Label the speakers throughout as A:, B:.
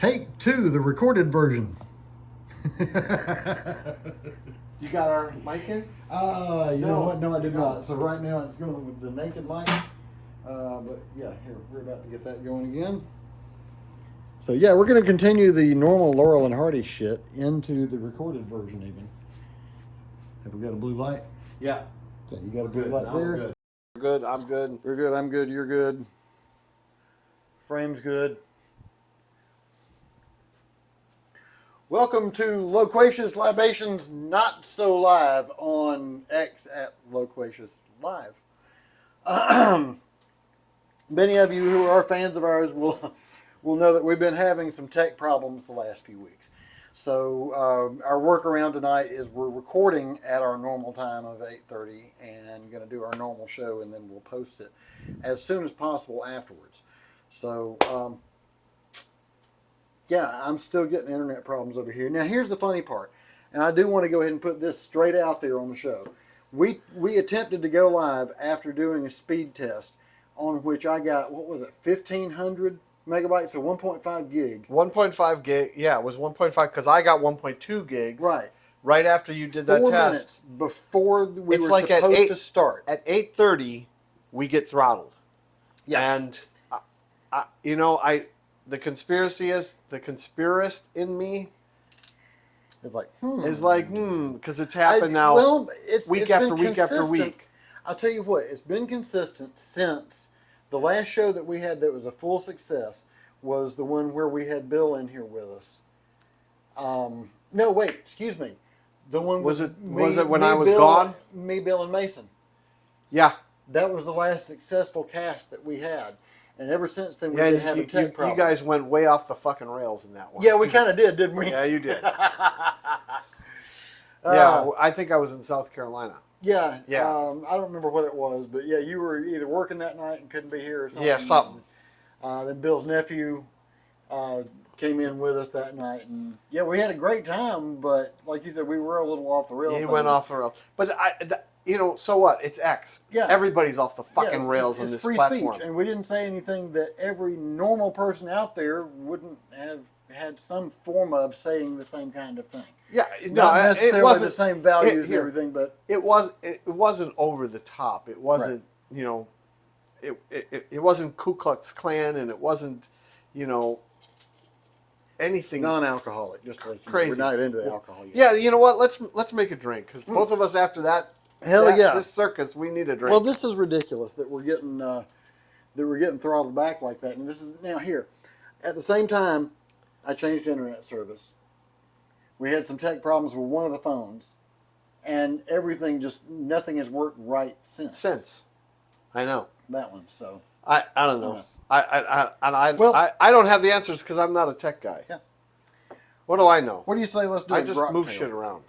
A: Take two, the recorded version.
B: You got our mic in?
A: You know what? No, I did not. So right now it's going with the naked mic. But yeah, here, we're about to get that going again. So yeah, we're going to continue the normal Laurel and Hardy shit into the recorded version even. Have we got a blue light?
B: Yeah.
A: Okay, you got a blue light there?
B: Good. We're good. I'm good.
A: We're good. I'm good. You're good. Frame's good. Welcome to Loquacious Libations, not so live on X at Loquacious Live. Many of you who are fans of ours will know that we've been having some tech problems the last few weeks. So our workaround tonight is we're recording at our normal time of 8:30 and going to do our normal show, and then we'll post it as soon as possible afterwards. So yeah, I'm still getting internet problems over here. Now here's the funny part, and I do want to go ahead and put this straight out there on the show. We attempted to go live after doing a speed test on which I got, what was it, 1,500 megabytes, so 1.5 gig.
B: 1.5 gig. Yeah, it was 1.5 because I got 1.2 gigs.
A: Right.
B: Right after you did that
A: 4
B: test.
A: minutes before we were
B: like
A: supposed to start.
B: At 8:30, we get throttled.
A: Yeah.
B: And, the conspiracist in me
A: It's like,
B: because it's happened now week after week after week.
A: I'll tell you what, it's been consistent since the last show that we had that was a full success was the one where we had Bill in here with us. No, wait, excuse me. The one
B: was it when I was gone?
A: Me, Bill, and Mason.
B: Yeah.
A: That was the last successful cast that we had. And ever since then, we've been having tech problems.
B: You guys went way off the fucking rails in that one.
A: Yeah, we kind of did, didn't we?
B: Yeah, you did. Yeah, I think I was in South Carolina.
A: Yeah.
B: Yeah.
A: I don't remember what it was, but yeah, you were either working that night and couldn't be here or something.
B: Yeah, something.
A: Then Bill's nephew came in with us that night, and yeah, we had a great time. But like you said, we were a little off the rails.
B: He went off the rails, but so what? It's X.
A: Yeah,
B: everybody's off the fucking rails on this
A: free
B: platform.
A: Speech, and we didn't say anything that every normal person out there wouldn't have had some form of saying the same kind of thing.
B: Yeah,
A: not necessarily the same values and everything, but
B: it wasn't over the top. It wasn't it wasn't Ku Klux Klan, and it wasn't anything
A: non-alcoholic. Just like
B: crazy.
A: We're not into the alcohol yet.
B: Yeah, you know what? Let's make a drink because both of us after that. This circus, we need a drink.
A: Well, this is ridiculous that we're getting throttled back like that. And this is now here. At the same time, I changed internet service. We had some tech problems with one of the phones, and nothing has worked right since.
B: I know
A: that one. So
B: I don't know. I don't have the answers because I'm not a tech guy.
A: Yeah.
B: What do I know?
A: What do you say? Let's do.
B: I just move shit around.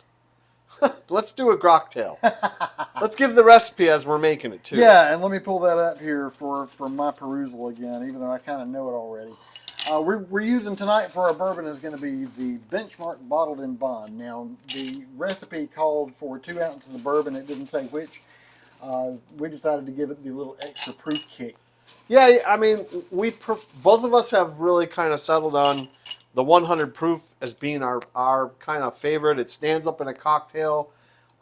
B: Let's do a Groktail. Let's give the recipe as we're making it too.
A: Yeah, and let me pull that up here for my perusal again, even though I kind of know it already. We're using tonight for our bourbon is going to be the Benchmark Bottled in Bond. Now, the recipe called for 2 ounces of bourbon. It didn't say which. We decided to give it the little extra proof kick.
B: Yeah, I mean, both of us have really kind of settled on the 100 proof as being our kind of favorite. It stands up in a cocktail.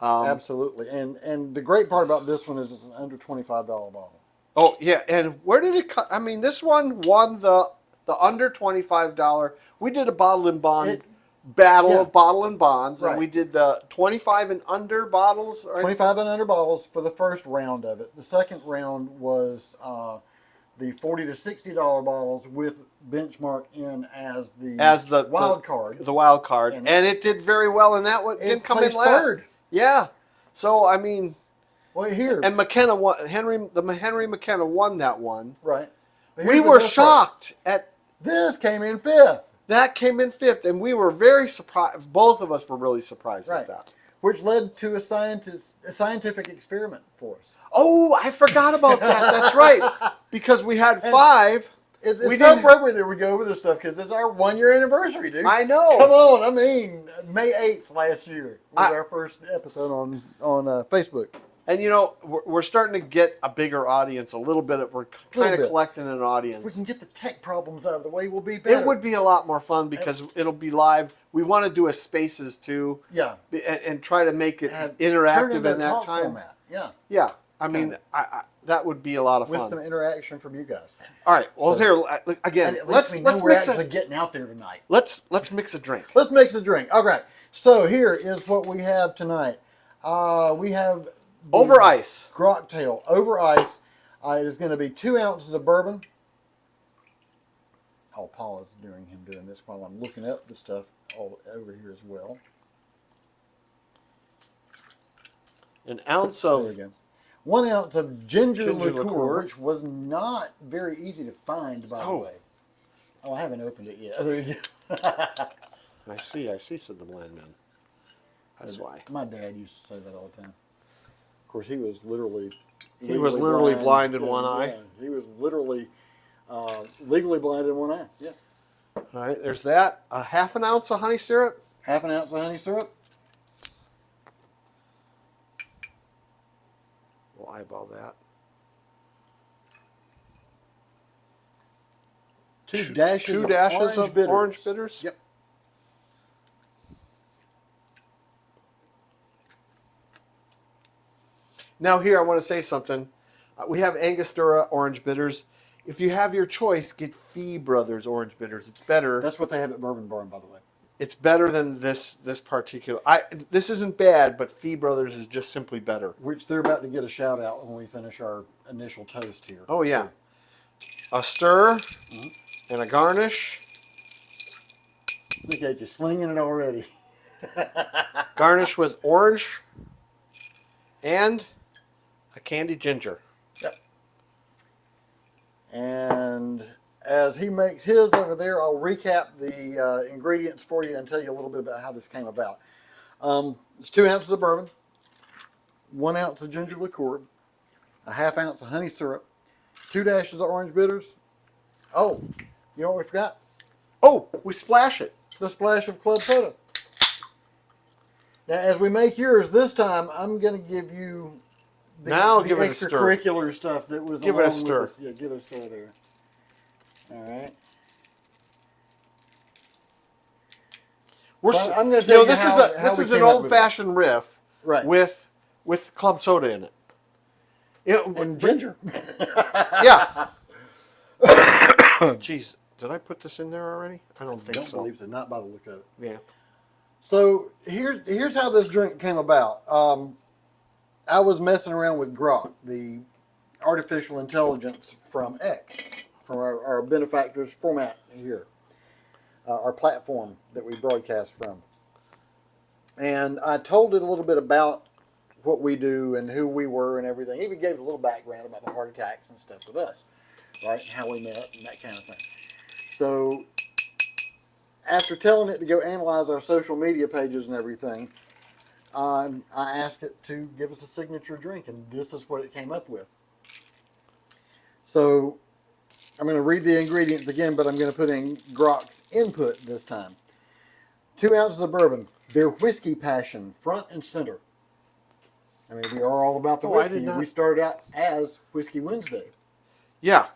A: Absolutely. And the great part about this one is it's an under $25 bottle.
B: Oh, yeah. And where did it cut? I mean, this one won the under $25. We did a bottle and bond battle of bottle and bonds. Right. And we did the 25 and under bottles. Right?
A: 25 and under bottles for the first round of it. The second round was the $40 to $60 bottles with Benchmark in as the wild card.
B: The wild card. And it did very well in that one. It didn't come in last.
A: Third.
B: Yeah. So, I mean.
A: Well, here.
B: And McKenna won. Henry McKenna won that one.
A: Right.
B: We were shocked at.
A: This came in fifth.
B: That came in fifth, and we were very surprised. Both of us were really surprised at that.
A: Which led to a scientific experiment for us.
B: Oh, I forgot about that. That's right. Because we had 5.
A: It's so appropriate that we go over this stuff because it's our 1-year anniversary, dude.
B: I know.
A: Come on. I mean, May 8th last year was our first episode on Facebook.
B: And we're starting to get a bigger audience. A little bit. We're kind of collecting an audience.
A: If we can get the tech problems out of the way, we'll be better.
B: It would be a lot more fun because it'll be live. We want to do a Spaces too.
A: Yeah.
B: And try to make it interactive in that time.
A: Format. Yeah.
B: Yeah. I mean, that would be a lot of fun
A: with some interaction from you guys.
B: All right. Well, here again.
A: Let's mix actually getting out there tonight.
B: Let's mix a drink.
A: Let's mix a drink. All right. So here is what we have tonight. We have
B: over ice
A: Groktail over ice. It is going to be 2 ounces of bourbon. I'll pause during him doing this while I'm looking up the stuff all over here as well.
B: An ounce of.
A: There we go. 1 ounce of ginger liqueur, which was not very easy to find, by the way. Oh, I haven't opened it yet. There you go.
B: I see, said the blind man. That's why.
A: My dad used to say that all the time. Of course, he was literally
B: blind in one eye.
A: Yeah, he was literally legally blind in one eye. Yeah.
B: All right, there's that. A half an ounce of honey syrup.
A: Half an ounce of honey syrup.
B: We'll eyeball that.
A: 2 dashes of orange bitters. Yep.
B: Now here I want to say something. We have Angostura orange bitters. If you have your choice, get Fee Brothers orange bitters. It's better.
A: That's what they have at Bourbon Barn, by the way.
B: It's better than this particular. This isn't bad, but Fee Brothers is just simply better.
A: Which they're about to get a shout out when we finish our initial toast here.
B: Oh yeah, a stir and a garnish.
A: Look at you slinging it already.
B: Garnish with orange and a candied ginger.
A: Yep. And as he makes his over there, I'll recap the ingredients for you and tell you a little bit about how this came about. It's 2 ounces of bourbon, 1 ounce of ginger liqueur, a half ounce of honey syrup, 2 dashes of orange bitters. Oh, you know what we forgot?
B: Oh, we splash it.
A: The splash of club soda. Now, as we make yours this time, I'm going to give you the extracurricular stuff that was
B: give it a stir.
A: Yeah, give it a stir there. All right.
B: I'm going to tell you this is an old-fashioned riff,
A: right?
B: With club soda in it.
A: And ginger.
B: Yeah. Jeez, did I put this in there already? I don't think so.
A: I don't believe so. Not by the look of it.
B: Yeah.
A: So here's how this drink came about. I was messing around with Grok, the artificial intelligence from X, from our benefactors format here, our platform that we broadcast from. And I told it a little bit about what we do and who we were and everything. Even gave it a little background about the heart attacks and stuff with us, right? And how we met and that kind of thing. So after telling it to go analyze our social media pages and everything, I asked it to give us a signature drink, and this is what it came up with. So I'm going to read the ingredients again, but I'm going to put in Grok's input this time. 2 ounces of bourbon, their whiskey passion, front and center. I mean, we are all about the whiskey. We started out as Whiskey Wednesday.
B: Yeah.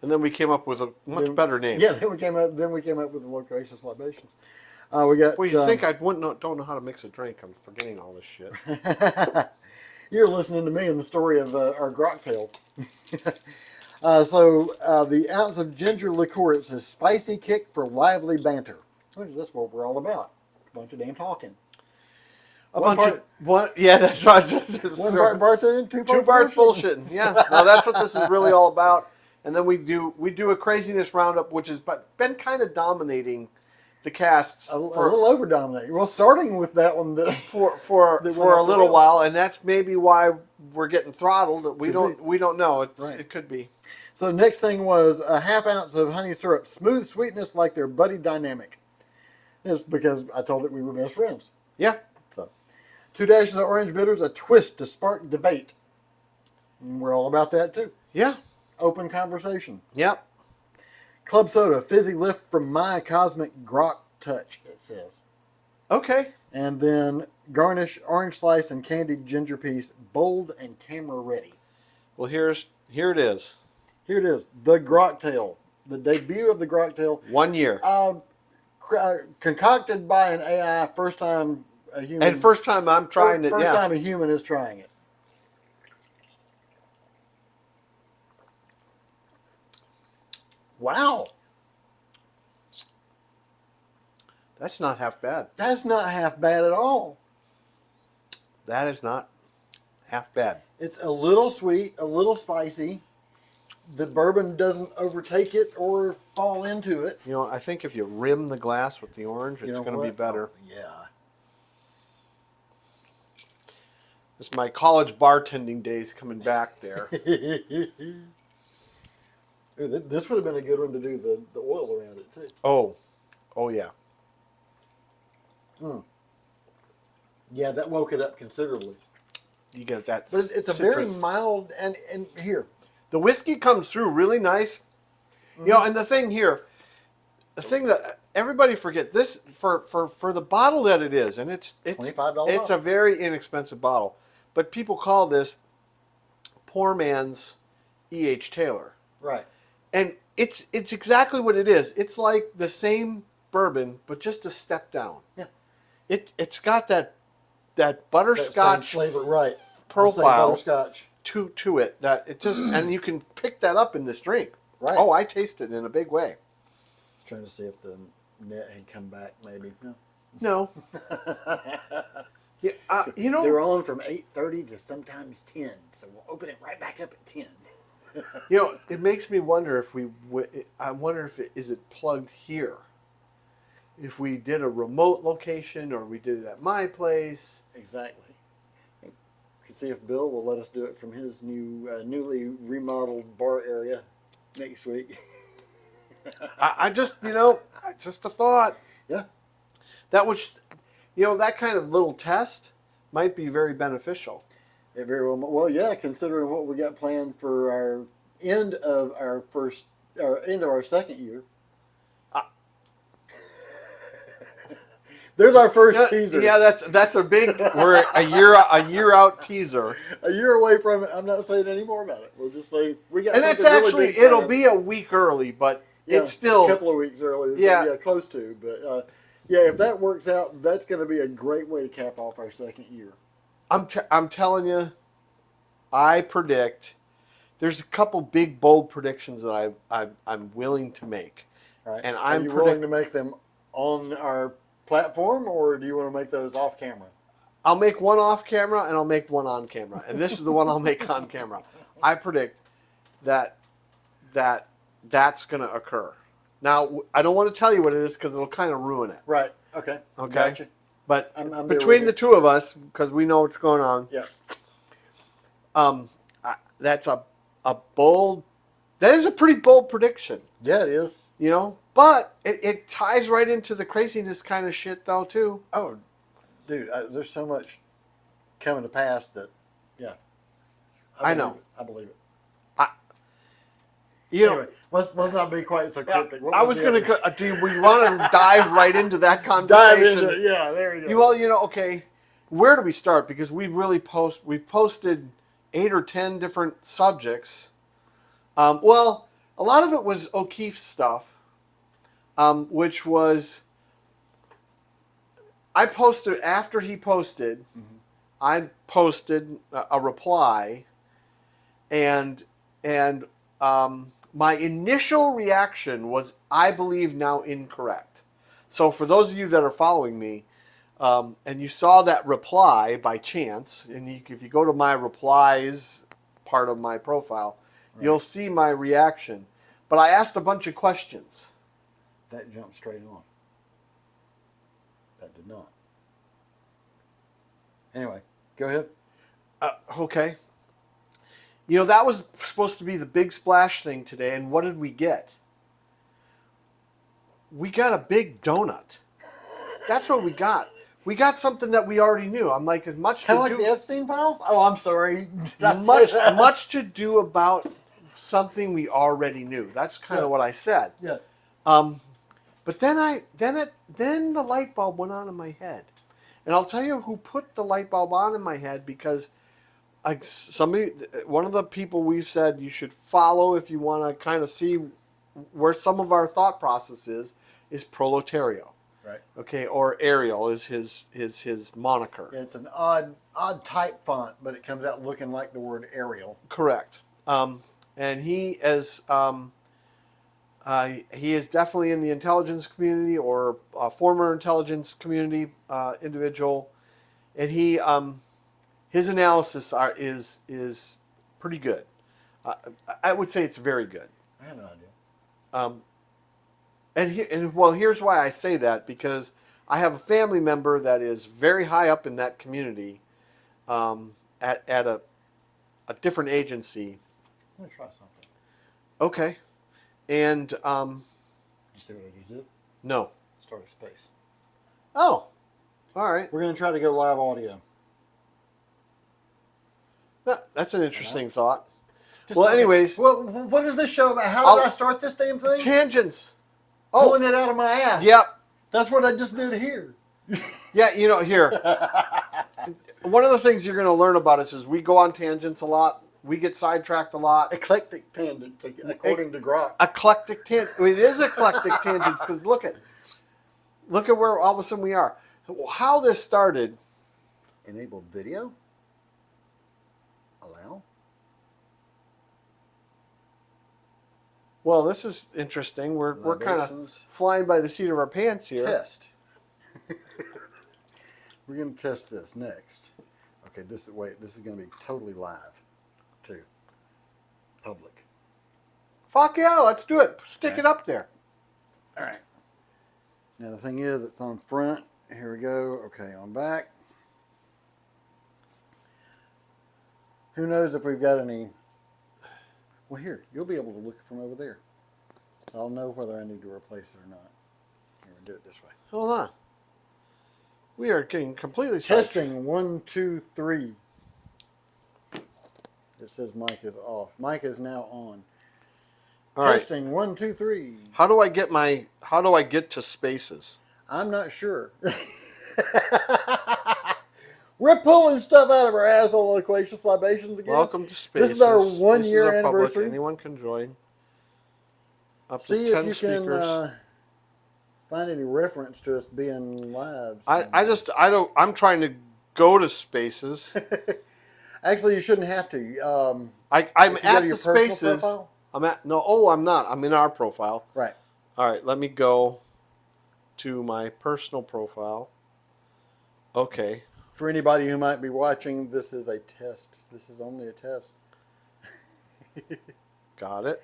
B: And then we came up with a much better name.
A: Yeah, then we came up with the Loquacious Libations. We got.
B: Well, you think I don't know how to mix a drink? I'm forgetting all this shit.
A: You're listening to me and the story of our Groktail. So the ounce of ginger liqueur, it's a spicy kick for lively banter. That's what we're all about. A bunch of damn talking.
B: Yeah, that's right.
A: One part bartending, two parts
B: bullshitting. Yeah, no, that's what this is really all about. And then we do a Craziness Roundup, which has been kind of dominating the casts
A: a little over dominating. Well, starting with that one
B: for a little while, and that's maybe why we're getting throttled. We don't know. It could be.
A: So next thing was a half ounce of honey syrup, smooth sweetness like their buddy dynamic. It's because I told it we were best friends.
B: Yeah.
A: So 2 dashes of orange bitters, a twist to spark debate. And we're all about that too.
B: Yeah.
A: Open conversation.
B: Yep.
A: Club soda, fizzy lift from my cosmic Grok touch, it says.
B: Okay.
A: And then garnish orange slice and candied ginger piece, bold and camera ready.
B: Well, here it is.
A: Here it is, the Groktail, the debut of the Groktail.
B: 1 year.
A: Concocted by an AI, first time a human.
B: And first time I'm trying it.
A: First time a human is trying it. Wow.
B: That's not half bad.
A: That's not half bad at all.
B: That is not half bad.
A: It's a little sweet, a little spicy. The bourbon doesn't overtake it or fall into it.
B: You know, I think if you rim the glass with the orange, it's going to be better.
A: Oh, yeah.
B: It's my college bartending days coming back there.
A: This would have been a good one to do the oil around it, too.
B: Oh yeah.
A: Yeah, that woke it up considerably.
B: You get that.
A: But it's a very mild, and here.
B: The whiskey comes through really nice. Mm-hmm. You know, and the thing that everybody forget, this for the bottle that it is, and it's
A: $25.
B: It's a very inexpensive bottle, but people call this poor man's E.H. Taylor.
A: Right.
B: And it's exactly what it is. It's like the same bourbon, but just a step down.
A: Yeah.
B: It's got that butterscotch
A: that flavor, right?
B: Profile
A: butterscotch
B: to it that it just and you can pick that up in this drink.
A: Right.
B: Oh, I taste it in a big way.
A: Trying to see if the net had come back. Maybe
B: no. Yeah, you know
A: they're on from 8:30 to sometimes 10, so we'll open it right back up at 10.
B: You know, it makes me wonder if I wonder if is it plugged here. If we did a remote location or we did it at my place.
A: Exactly. We can see if Bill will let us do it from his newly remodeled bar area next week.
B: I just, just a thought.
A: Yeah.
B: That was, that kind of little test might be very beneficial.
A: It very well, yeah, considering what we got planned for our end of our second year. There's our first teaser.
B: Yeah, that's a big. We're a year out teaser.
A: A year away from it. I'm not saying any more about it. We'll just say we got.
B: And that's actually really it'll be a week early, but it's still
A: a couple of weeks early.
B: Yeah,
A: so close to. But yeah, if that works out, that's going to be a great way to cap off our second year.
B: I'm telling you, I predict. There's a couple big bold predictions that I'm willing to make.
A: All right.
B: And
A: Are you willing to make them on our platform, or do you want to make those off camera?
B: I'll make one off camera and I'll make one on camera, and this is the one I'll make on camera. I predict that's going to occur. Now, I don't want to tell you what it is because it'll kind of ruin it.
A: Right. Okay. Gotcha.
B: But
A: I'm
B: between the two of us, because we know what's going on.
A: Yeah.
B: That's a bold. That is a pretty bold prediction.
A: Yeah, it is.
B: But it ties right into the craziness kind of shit, though, too.
A: Oh, dude, there's so much coming to pass that, yeah.
B: I know.
A: I believe it.
B: Anyway,
A: let's not be quite so cryptic.
B: Yeah, I was going to. Do we want to dive right into that conversation?
A: Dive into it. Yeah, there you go.
B: Well, okay. Where do we start? Because we posted 8 or 10 different subjects. Well, a lot of it was O'Keefe's stuff. Which was, I posted, after he posted, mm-hmm. I posted a reply, and my initial reaction was, I believe now incorrect. So for those of you that are following me, and you saw that reply by chance, and if you go to my replies part of my profile, right. You'll see my reaction. But I asked a bunch of questions.
A: That jumped straight on. That did not. Anyway, go ahead.
B: Okay. That was supposed to be the big splash thing today, and what did we get? We got a big donut. That's what we got. We got something that we already knew. I'm like, as much
A: kind of like the Epstein files? Oh, I'm sorry.
B: much to do about something we already knew. That's kind of what I said.
A: Yeah.
B: But then the light bulb went on in my head, and I'll tell you who put the light bulb on in my head, because one of the people we've said you should follow if you want to kind of see where some of our thought process is Proletario.
A: Right.
B: Okay, or Arial is his moniker.
A: Yeah, it's an odd type font, but it comes out looking like the word Arial.
B: Correct. And he is definitely in the intelligence community, or a former intelligence community individual, and his analysis is pretty good. I would say it's very good.
A: I have no idea.
B: Here's why I say that, because I have a family member that is very high up in that community, at a different agency.
A: I'm gonna try something.
B: Okay, and
A: You see what I just did?
B: no.
A: Start a space.
B: Oh, all right.
A: We're gonna try to go live audio.
B: That's an interesting thought.
A: Just
B: Anyways,
A: well, what is this show about? How did I start this damn thing?
B: Tangents.
A: Pulling it out of my ass.
B: Yep.
A: That's what I just did here.
B: Yeah, here. One of the things you're going to learn about us is we go on tangents a lot. We get sidetracked a lot.
A: Eclectic tangent, according to Grok.
B: Eclectic tangent. It is eclectic tangent, because look at where all of a sudden we are. How this started.
A: Enable video. Allow.
B: Well, this is interesting. We're kind of flying by the seat of our pants here.
A: Test. We're going to test this next. Okay, this is going to be totally live, too. Public.
B: Fuck yeah, let's do it. Stick it up there.
A: All right. Now the thing is, it's on front. Here we go. Okay, on back. Who knows if we've got any. Well, here, you'll be able to look from over there. So I'll know whether I need to replace it or not. Here, we'll do it this way.
B: Hold on. We are getting completely
A: Testing 1, 2, 3. It says mic is off. Mic is now on.
B: All
A: Testing
B: right.
A: 1, 2, 3.
B: How do I get to spaces?
A: I'm not sure. We're pulling stuff out of our ass on Loquacious Libations again.
B: Welcome to Spaces.
A: This is our 1 year anniversary.
B: Anyone can join.
A: See if you can find any reference to us being live.
B: I'm trying to go to Spaces.
A: Actually, you shouldn't have to.
B: I'm
A: if you go
B: at
A: to your
B: the
A: personal
B: Spaces.
A: profile?
B: I'm not. I'm in our profile.
A: Right.
B: All right, let me go to my personal profile. Okay.
A: For anybody who might be watching, this is a test. This is only a test.
B: Got it.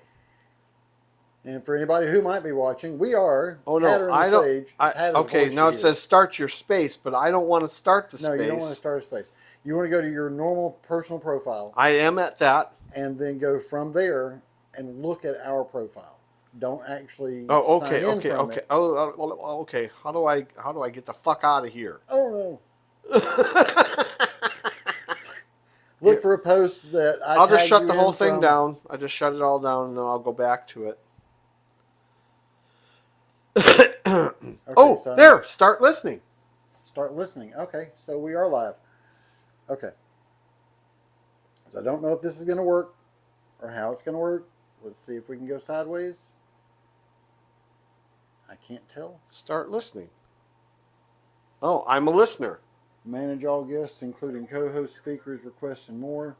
A: And for anybody who might be watching, we are.
B: Oh no, I don't.
A: Sage.
B: Okay, now it says start your space, but I don't want to start the space.
A: No, you don't want to start a space. You want to go to your normal personal profile.
B: I am at that.
A: And then go from there and look at our profile. Don't actually.
B: Oh,
A: sign
B: okay,
A: in
B: okay,
A: from
B: okay.
A: it.
B: Oh, okay. How do I get the fuck out of here?
A: Oh no. Look for a post that
B: I'll just shut
A: you
B: the whole
A: in
B: thing
A: from.
B: down. I just shut it all down, and then I'll go back to it.
A: Okay, so
B: there. Start listening.
A: Start listening. Okay, so we are live. Okay. So I don't know if this is going to work or how it's going to work. Let's see if we can go sideways. I can't tell.
B: Start listening. Oh, I'm a listener.
A: Manage all guests, including co-host, speakers, requests, and more.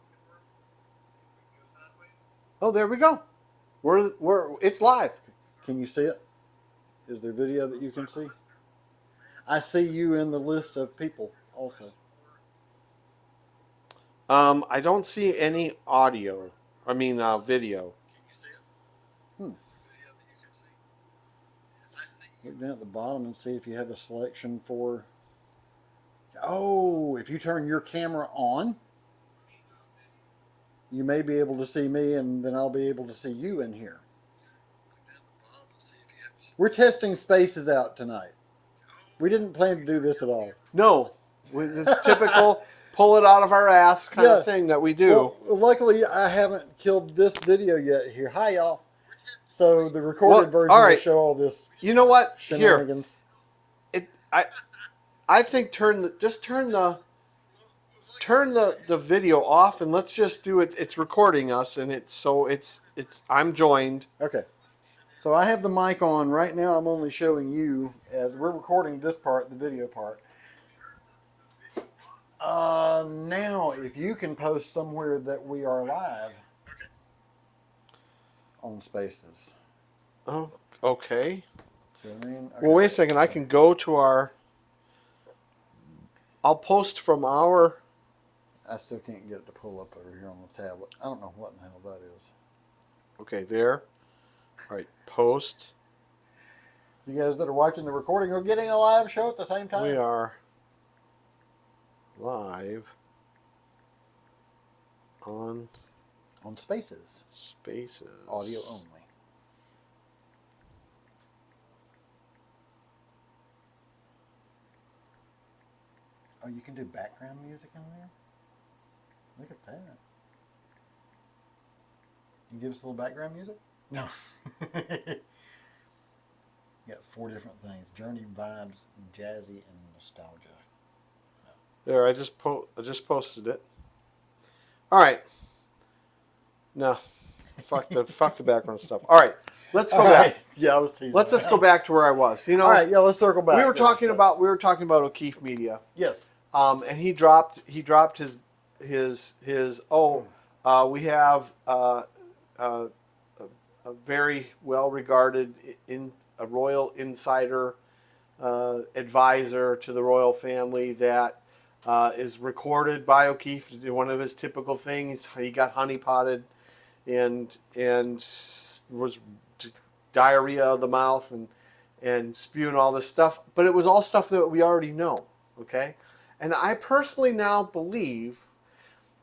B: Oh, there we go. It's live.
A: Can you see it? Is there video that you can see? I see you in the list of people also.
B: I don't see any audio. I mean, video.
A: Look down at the bottom and see if you have a selection for. Oh, if you turn your camera on, you may be able to see me, and then I'll be able to see you in here. We're testing spaces out tonight. We didn't plan to do this at all.
B: No, it's typical pull it out of our ass kind of thing that we do.
A: Well, luckily, I haven't killed this video yet here. Hi, y'all. So the recorded version
B: all
A: will
B: right.
A: show all this
B: You know what? Here,
A: shenanigans.
B: it. I think turn the video off and let's just do it. It's recording us, and it's. I'm joined.
A: Okay. So I have the mic on right now. I'm only showing you as we're recording this part, the video part. Now, if you can post somewhere that we are live on Spaces.
B: Oh, okay.
A: So then, okay.
B: Well, wait a second. I can go to our. I'll post from our.
A: I still can't get it to pull up over here on the tablet. I don't know what in the hell that is.
B: Okay, there. All right, post.
A: You guys that are watching the recording are getting a live show at the same time.
B: We are live on
A: Spaces.
B: Spaces.
A: Audio only. Oh, you can do background music in there? Look at that. You give us a little background music? No. You got 4 different things: journey, vibes, jazzy, and nostalgia.
B: There, I just posted it. All right. No, fuck the background stuff. All right, let's go back.
A: Yeah, I was teasing.
B: Let's just go back to where I was.
A: All right, yeah, let's circle back.
B: We were talking about O'Keefe Media.
A: Yes.
B: And he dropped his we have a very well regarded in a royal insider advisor to the royal family that is recorded by O'Keefe. One of his typical things, he got honeypotted and was diarrhea of the mouth and spewing all this stuff. But it was all stuff that we already know, okay? And I personally now believe,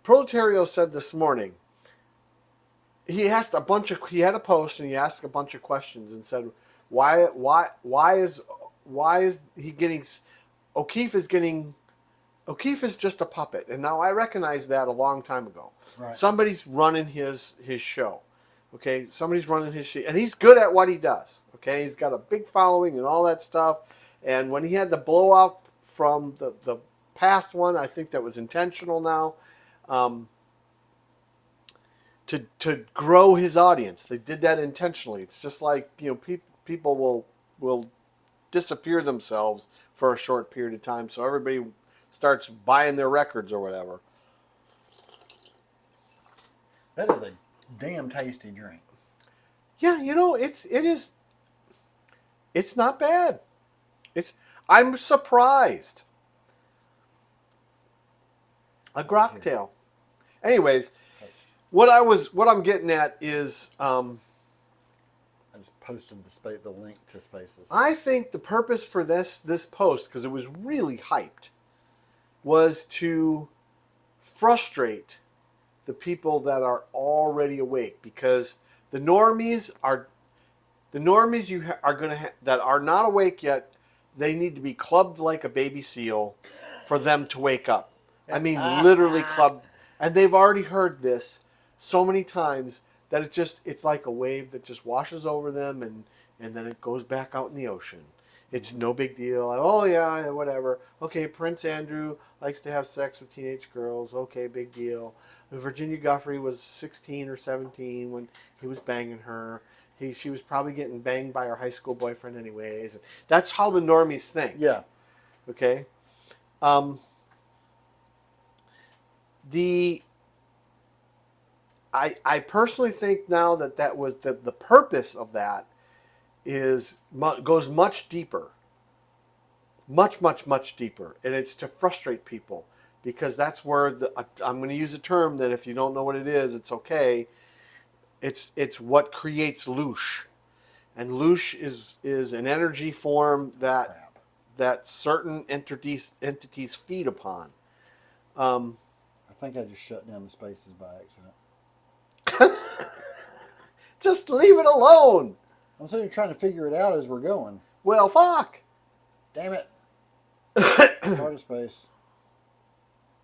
B: Proletario said this morning, he had a post and he asked a bunch of questions and said, why is he getting, O'Keefe is just a puppet. And now I recognized that a long time ago.
A: Right.
B: Somebody's running his show. Okay, somebody's running his show. And he's good at what he does. Okay, he's got a big following and all that stuff. And when he had the blowout from the past one, I think that was intentional now, to grow his audience. They did that intentionally. It's just like, people will disappear themselves for a short period of time, so everybody starts buying their records or whatever.
A: That is a damn tasty drink.
B: Yeah, it's not bad. I'm surprised. A Groktail. Anyways, what I'm getting at is,
A: I just posted the link to Spaces.
B: I think the purpose for this post, because it was really hyped, was to frustrate the people that are already awake, because the normies that are not awake yet, they need to be clubbed like a baby seal for them to wake up. I mean, literally clubbed. And they've already heard this so many times that it's like a wave that just washes over them and then it goes back out in the ocean. It's no big deal. Oh, yeah, whatever. Okay, Prince Andrew likes to have sex with teenage girls. Okay, big deal. Virginia Guffrey was 16 or 17 when he was banging her. She was probably getting banged by her high school boyfriend anyways. That's how the normies think.
A: Yeah.
B: Okay? I personally think now that was the purpose of that goes much deeper. Much, much, much deeper. And it's to frustrate people, because that's where I'm going to use a term that if you don't know what it is, it's okay. It's what creates loosh. And loosh is an energy form that certain entities feed upon.
A: I think I just shut down the Spaces by accident.
B: Just leave it alone.
A: I'm sitting here trying to figure it out as we're going.
B: Well, fuck.
A: Damn it. Start a space.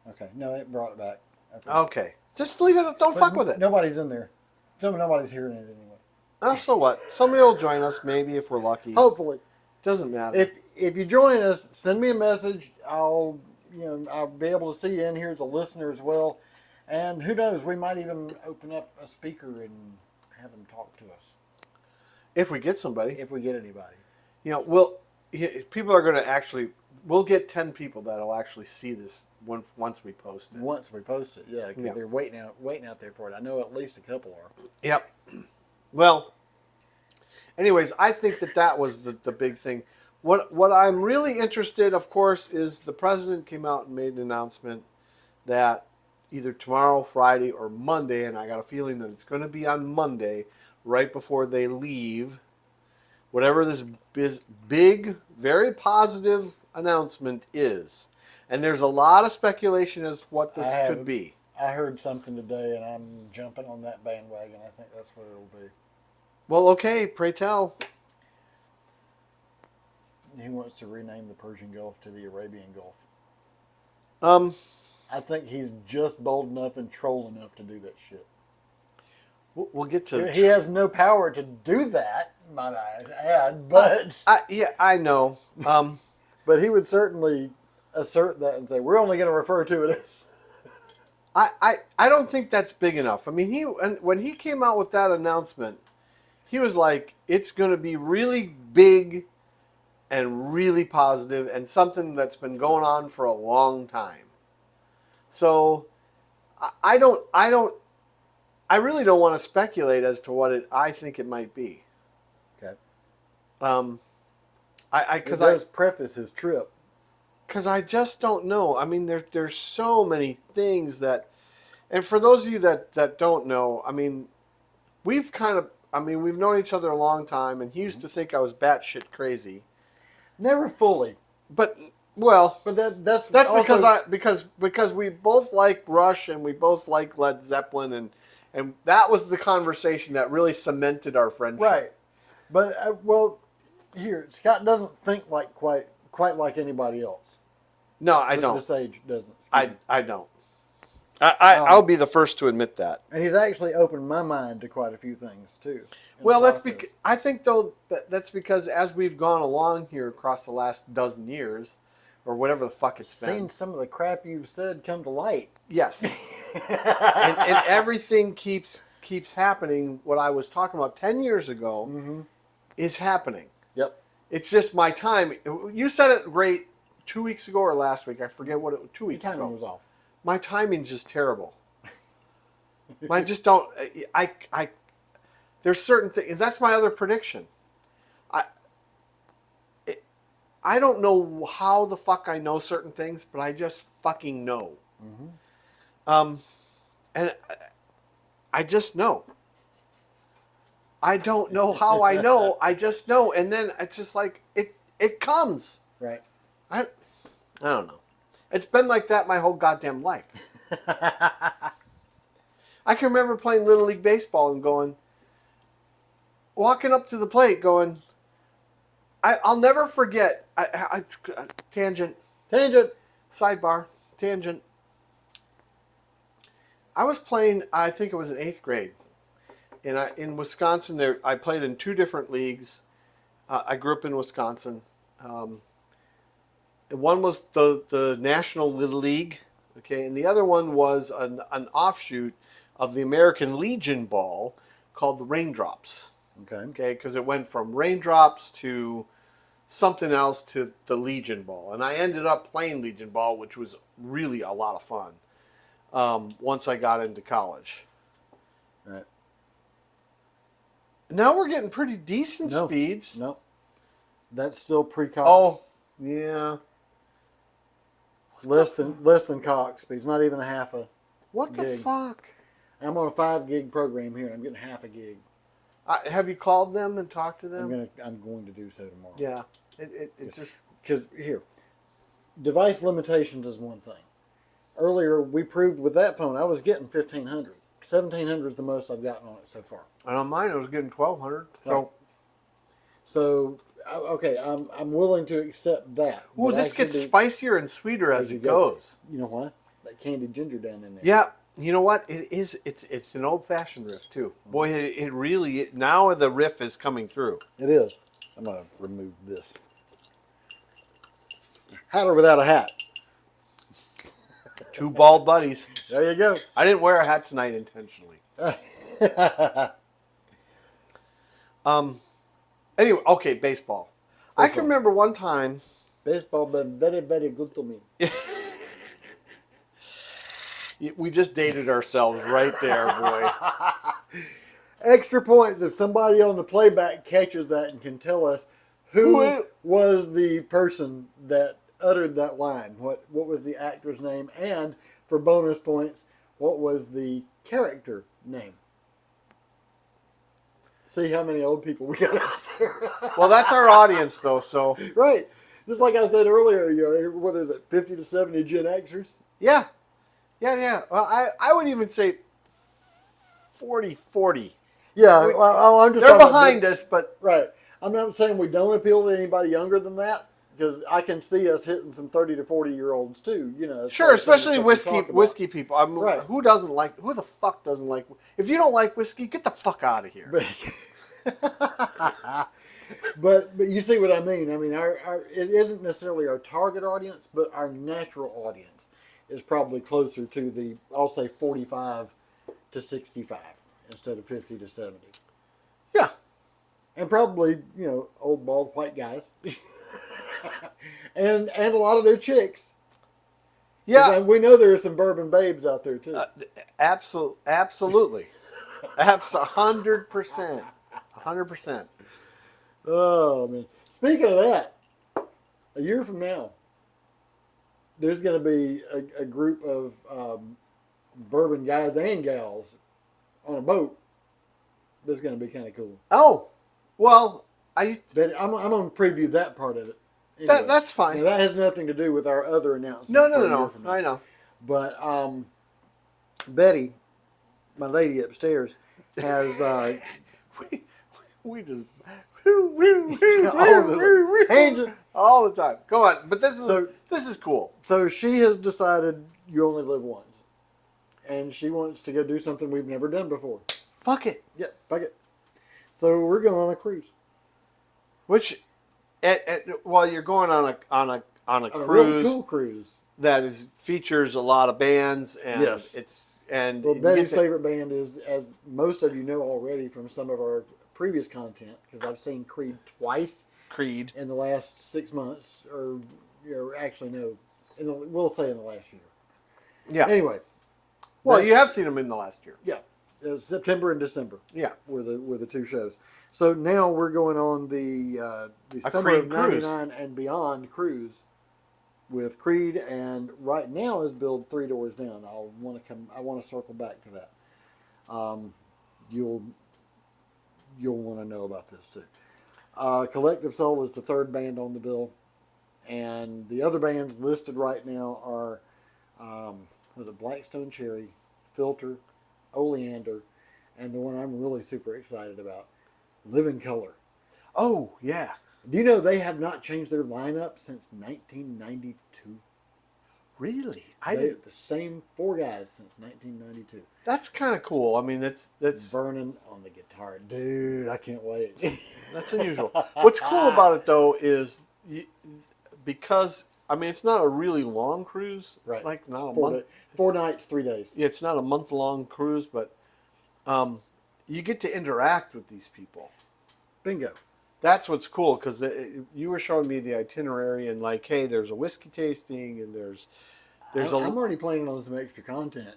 A: Okay. No, it brought it back.
B: Okay. Just leave it. Don't fuck with it.
A: Nobody's in there. Nobody's hearing it anyway.
B: Oh, so what? Somebody will join us, maybe, if we're lucky.
A: Hopefully.
B: Doesn't matter.
A: If you join us, send me a message. I'll be able to see you in here as a listener as well. And who knows, we might even open up a speaker and have them talk to us.
B: If we get somebody.
A: If we get anybody.
B: People are going to actually, we'll get 10 people that'll actually see this once we post it.
A: Once we post it, yeah, because they're waiting out there for it. I know at least a couple are.
B: Yep. Well, anyways, I think that was the big thing. What I'm really interested, of course, is the president came out and made an announcement that either tomorrow, Friday, or Monday, and I got a feeling that it's going to be on Monday, right before they leave, whatever this big, very positive announcement is. And there's a lot of speculation as to what this could be.
A: I heard something today, and I'm jumping on that bandwagon. I think that's what it'll be.
B: Well, okay, pray tell.
A: He wants to rename the Persian Gulf to the Arabian Gulf. I think he's just bold enough and troll enough to do that shit.
B: We'll get to.
A: He has no power to do that, might I add, but
B: I know.
A: But he would certainly assert that and say, "We're only going to refer to it as."
B: I don't think that's big enough. I mean, when he came out with that announcement, he was like, "It's going to be really big and really positive and something that's been going on for a long time." So I really don't want to speculate as to what I think it might be.
A: Okay.
B: Because
A: does preface his trip.
B: Because I just don't know. I mean, there's so many things that, and for those of you that don't know, I mean, we've known each other a long time, and he used to think I was batshit crazy.
A: Never fully,
B: but that's
A: also,
B: because we both like Rush and we both like Led Zeppelin, and that was the conversation that really cemented our friendship.
A: Right, but here Scott doesn't think like quite like anybody else.
B: No, I don't.
A: This age doesn't.
B: I don't. I'll be the first to admit that.
A: And he's actually opened my mind to quite a few things too.
B: Well, I think though that's because as we've gone along here across the last dozen years, or whatever the fuck it's been,
A: seen some of the crap you've said come to light.
B: Yes, and everything keeps happening. What I was talking about 10 years ago is happening.
A: Yep.
B: It's just my time. You said it great 2 weeks ago or last week. I forget what it was. 2 weeks ago.
A: Your timing was off.
B: My timing's just terrible. I just don't. There's certain things. That's my other prediction. I don't know how the fuck I know certain things, but I just fucking know. And I just know. I don't know how I know. I just know, and then it's just like it comes.
A: Right.
B: I don't know. It's been like that my whole goddamn life. I can remember playing Little League Baseball and walking up to the plate going, I'll never forget, tangent, sidebar, tangent. I was playing, I think it was in 8th grade. In Wisconsin, I played in 2 different leagues. I grew up in Wisconsin. One was the National Little League, okay, and the other one was an offshoot of the American Legion Ball called the Raindrops. Okay, because it went from Raindrops to something else to the Legion Ball, and I ended up playing Legion Ball, which was really a lot of fun. Once I got into college.
A: Right.
B: Now we're getting pretty decent speeds.
A: No, that's still pre-Cox.
B: Oh, yeah.
A: Less than Cox speeds, not even a half a.
B: What the
A: gig.
B: fuck?
A: I'm on a 5 gig program here, and I'm getting half a gig.
B: Have you called them and talked to them?
A: I'm going to do so tomorrow.
B: Yeah, it just
A: because here, device limitations is one thing. Earlier we proved with that phone I was getting 1500. 1700 is the most I've gotten on it so far.
B: And on mine I was getting 1200.
A: So okay, I'm willing to accept that.
B: Ooh, this gets spicier and sweeter as it goes.
A: You know why? That candied ginger down in there.
B: Yeah, You know what? It is. It's an old fashioned riff too. Boy, it really now the riff is coming through.
A: It is. I'm gonna remove this. Hat or without a hat.
B: Two bald buddies.
A: There you go.
B: I didn't wear a hat tonight intentionally. Anyway, okay, baseball. I can remember one time.
A: Baseball been very, very good to me.
B: We just dated ourselves right there, boy.
A: Extra points if somebody on the playback catches that and can tell us who was the person that uttered that line. What was the actor's name? And for bonus points, what was the character name? See how many old people we got out there.
B: Well, that's our audience, though. So
A: right, just like I said earlier, what is it, 50 to 70 Gen Xers?
B: Yeah. Well, I would even say 40.
A: Yeah, well, I'm just
B: they're behind us, but
A: right. I'm not saying we don't appeal to anybody younger than that, because I can see us hitting some 30 to 40-year-olds too.
B: Sure, especially whiskey people. I mean,
A: right.
B: Who the fuck doesn't like? If you don't like whiskey, get the fuck out of here.
A: But you see what I mean. I mean, it isn't necessarily our target audience, but our natural audience is probably closer to the, I'll say, 45 to 65 instead of 50 to 70.
B: Yeah.
A: And probably, old bald white guys. and a lot of their chicks.
B: Yeah.
A: We know there are some bourbon babes out there too.
B: Absolutely. 100%. 100%.
A: Oh, man. Speaking of that, a year from now, there's going to be a group of bourbon guys and gals on a boat. That's going to be kind of cool.
B: Oh, well, I'm
A: going to preview that part of it. Anyway,
B: that's fine.
A: That has nothing to do with our other announcement.
B: No. I know.
A: But Betty, my lady upstairs, has
B: we just
A: tangent
B: all the time. Go on, but this is cool.
A: So she has decided you only live once, and she wants to go do something we've never done before.
B: Fuck it.
A: Yeah, fuck it. So we're going on a cruise.
B: Which, you're going on a cruise,
A: a really cool cruise
B: that features a lot of bands, and
A: yes, Betty's favorite band is, as most of you know already from some of our previous content, because I've seen Creed twice. In the last 6 months, or actually no, we'll say in the last year.
B: Yeah.
A: Anyway.
B: Well, you have seen them in the last year.
A: Yeah. It was September and December.
B: Yeah.
A: Were the two shows. So now we're going on the Summer of '99 and Beyond cruise with Creed, and right now is billed 3 doors down. I want to circle back to that. You'll want to know about this too. Collective Soul is the third band on the bill, and the other bands listed right now are Blackstone Cherry, Filter, Oleander, and the one I'm really super excited about, Living Color.
B: Oh, yeah.
A: Do you know they have not changed their lineup since 1992?
B: Really?
A: The same 4 guys since 1992.
B: That's kind of cool. I mean, that's
A: Vernon on the guitar. Dude, I can't wait.
B: That's unusual. What's cool about it, though, is because, I mean, it's not a really long cruise.
A: Right.
B: It's like not a
A: 4 nights, 3 days.
B: Yeah, it's not a month-long cruise, but you get to interact with these people.
A: Bingo.
B: That's what's cool, because you were showing me the itinerary, and like, hey, there's a whiskey tasting, and I'm
A: already planning on some extra content.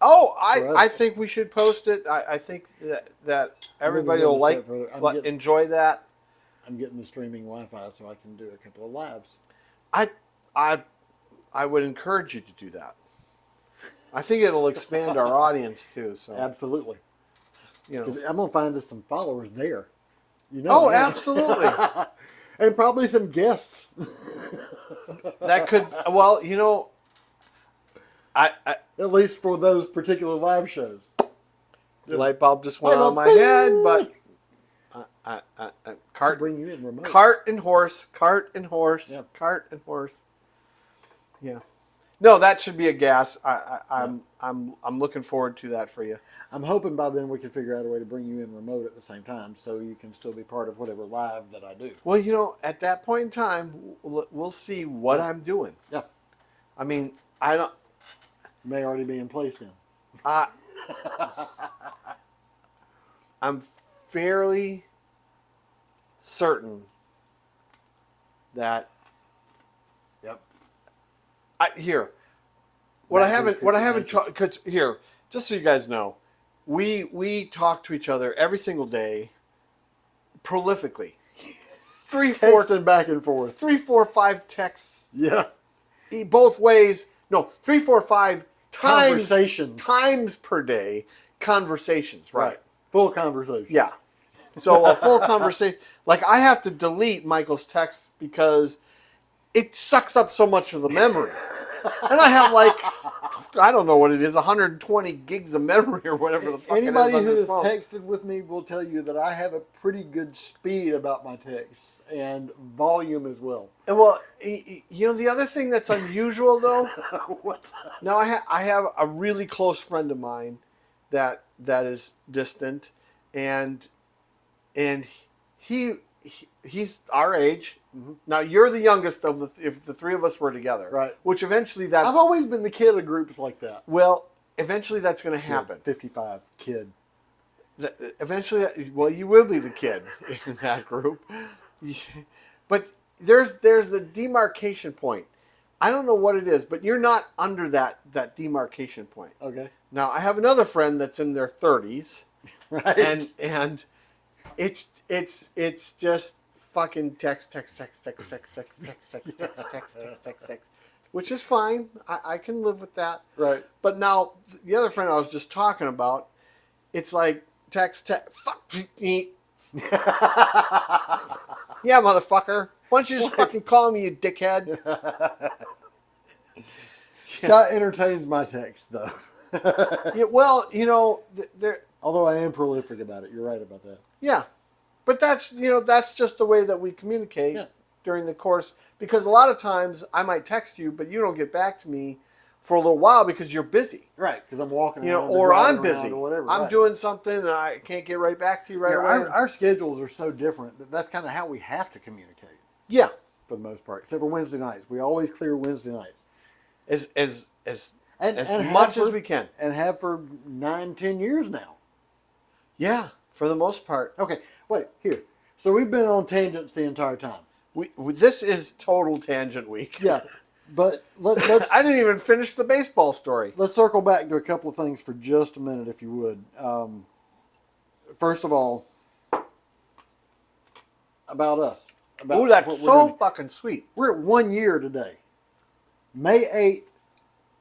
B: Oh, I think we should post it. I think that everybody will enjoy that.
A: I'm getting the streaming Wi-Fi so I can do a couple of lives.
B: I would encourage you to do that. I think it'll expand our audience too. So
A: absolutely, because I'm gonna find us some followers there.
B: Oh, absolutely,
A: and probably some guests.
B: That could I
A: at least for those particular live shows.
B: The light bulb just went on my head, but cart
A: bring you in remote.
B: Cart and horse.
A: Yep.
B: Cart and horse. Yeah. No, that should be a gas. I'm looking forward to that for you.
A: I'm hoping by then we can figure out a way to bring you in remote at the same time, so you can still be part of whatever live that I do.
B: Well, at that point in time, we'll see what I'm doing.
A: Yeah,
B: I mean, I don't.
A: may already be in place then.
B: I I'm fairly certain that
A: Yep.
B: what I haven't because here, just so you guys know, we talk to each other every single day, prolifically,
A: Texting back and forth.
B: 3, 4, 5 texts
A: Yeah.
B: both ways. No, 3, 4, 5
A: Conversations.
B: per day. Conversations, right?
A: Full conversation.
B: Yeah. So a full conversation. Like I have to delete Michael's texts because it sucks up so much of the memory. And I have I don't know what it is, 120 gigs of memory or whatever the fuck
A: Anybody
B: it is on
A: who
B: this
A: has
B: phone.
A: texted with me will tell you that I have a pretty good speed about my texts and volume as well.
B: And well, the other thing that's unusual though.
A: What's that?
B: Now I have a really close friend of mine that is distant, and he's our age. Mm-hmm. Now you're the youngest of if the three of us were together,
A: right?
B: Which eventually that's.
A: I've always been the kid of groups like that.
B: Well, eventually that's going to happen.
A: 55 kid.
B: Eventually, well, you will be the kid in that group, but there's the demarcation point. I don't know what it is, but you're not under that demarcation point.
A: Okay.
B: Now I have another friend that's in their 30s,
A: right?
B: And it's just fucking text, which is fine. I can live with that.
A: Right.
B: But now the other friend I was just talking about, it's like text, fuck me. Yeah, motherfucker. Why don't you just fucking call me, you dickhead?
A: Scott entertains my text, though.
B: Yeah, well, there.
A: Although I am prolific about it, you're right about that.
B: Yeah, but that's just the way that we communicate during the course. Because a lot of times I might text you, but you don't get back to me for a little while because you're busy.
A: Right, because I'm walking around,
B: or I'm busy,
A: or whatever.
B: I'm doing something and I can't get right back to you right away.
A: Our schedules are so different that that's kind of how we have to communicate.
B: Yeah,
A: for the most part, except for Wednesday nights. We always clear Wednesday nights.
B: As
A: and
B: much as we can,
A: and have for 9-10 years now.
B: Yeah, for the most part.
A: Okay, wait here. So we've been on tangents the entire time.
B: This is total tangent week.
A: Yeah, but let's.
B: I didn't even finish the baseball story.
A: Let's circle back to a couple of things for just a minute, if you would. First of all, about us.
B: Ooh, that's so fucking sweet.
A: We're at 1 year today. May 8th,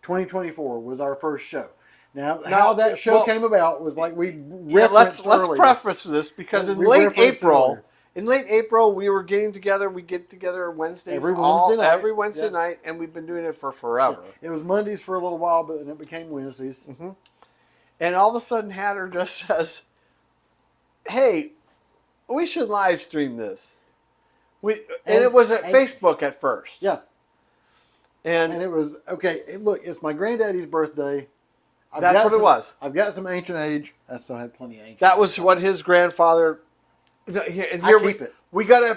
A: 2024 was our first show. Now how that show came about was like we referenced
B: let's
A: earlier.
B: preface this because in late April we were getting together. We get together Wednesdays
A: every Wednesday
B: night, and we've been doing it for forever.
A: It was Mondays for a little while, but then it became Wednesdays.
B: Mm-hmm. And all of a sudden, Hatter just says, "Hey, we should live stream this." And it was at Facebook at first.
A: Yeah. And it was, okay, look, it's my granddaddy's birthday.
B: That's what it was.
A: I've got some Ancient Age. I still had plenty of Ancient
B: That was what his grandfather... And here we gotta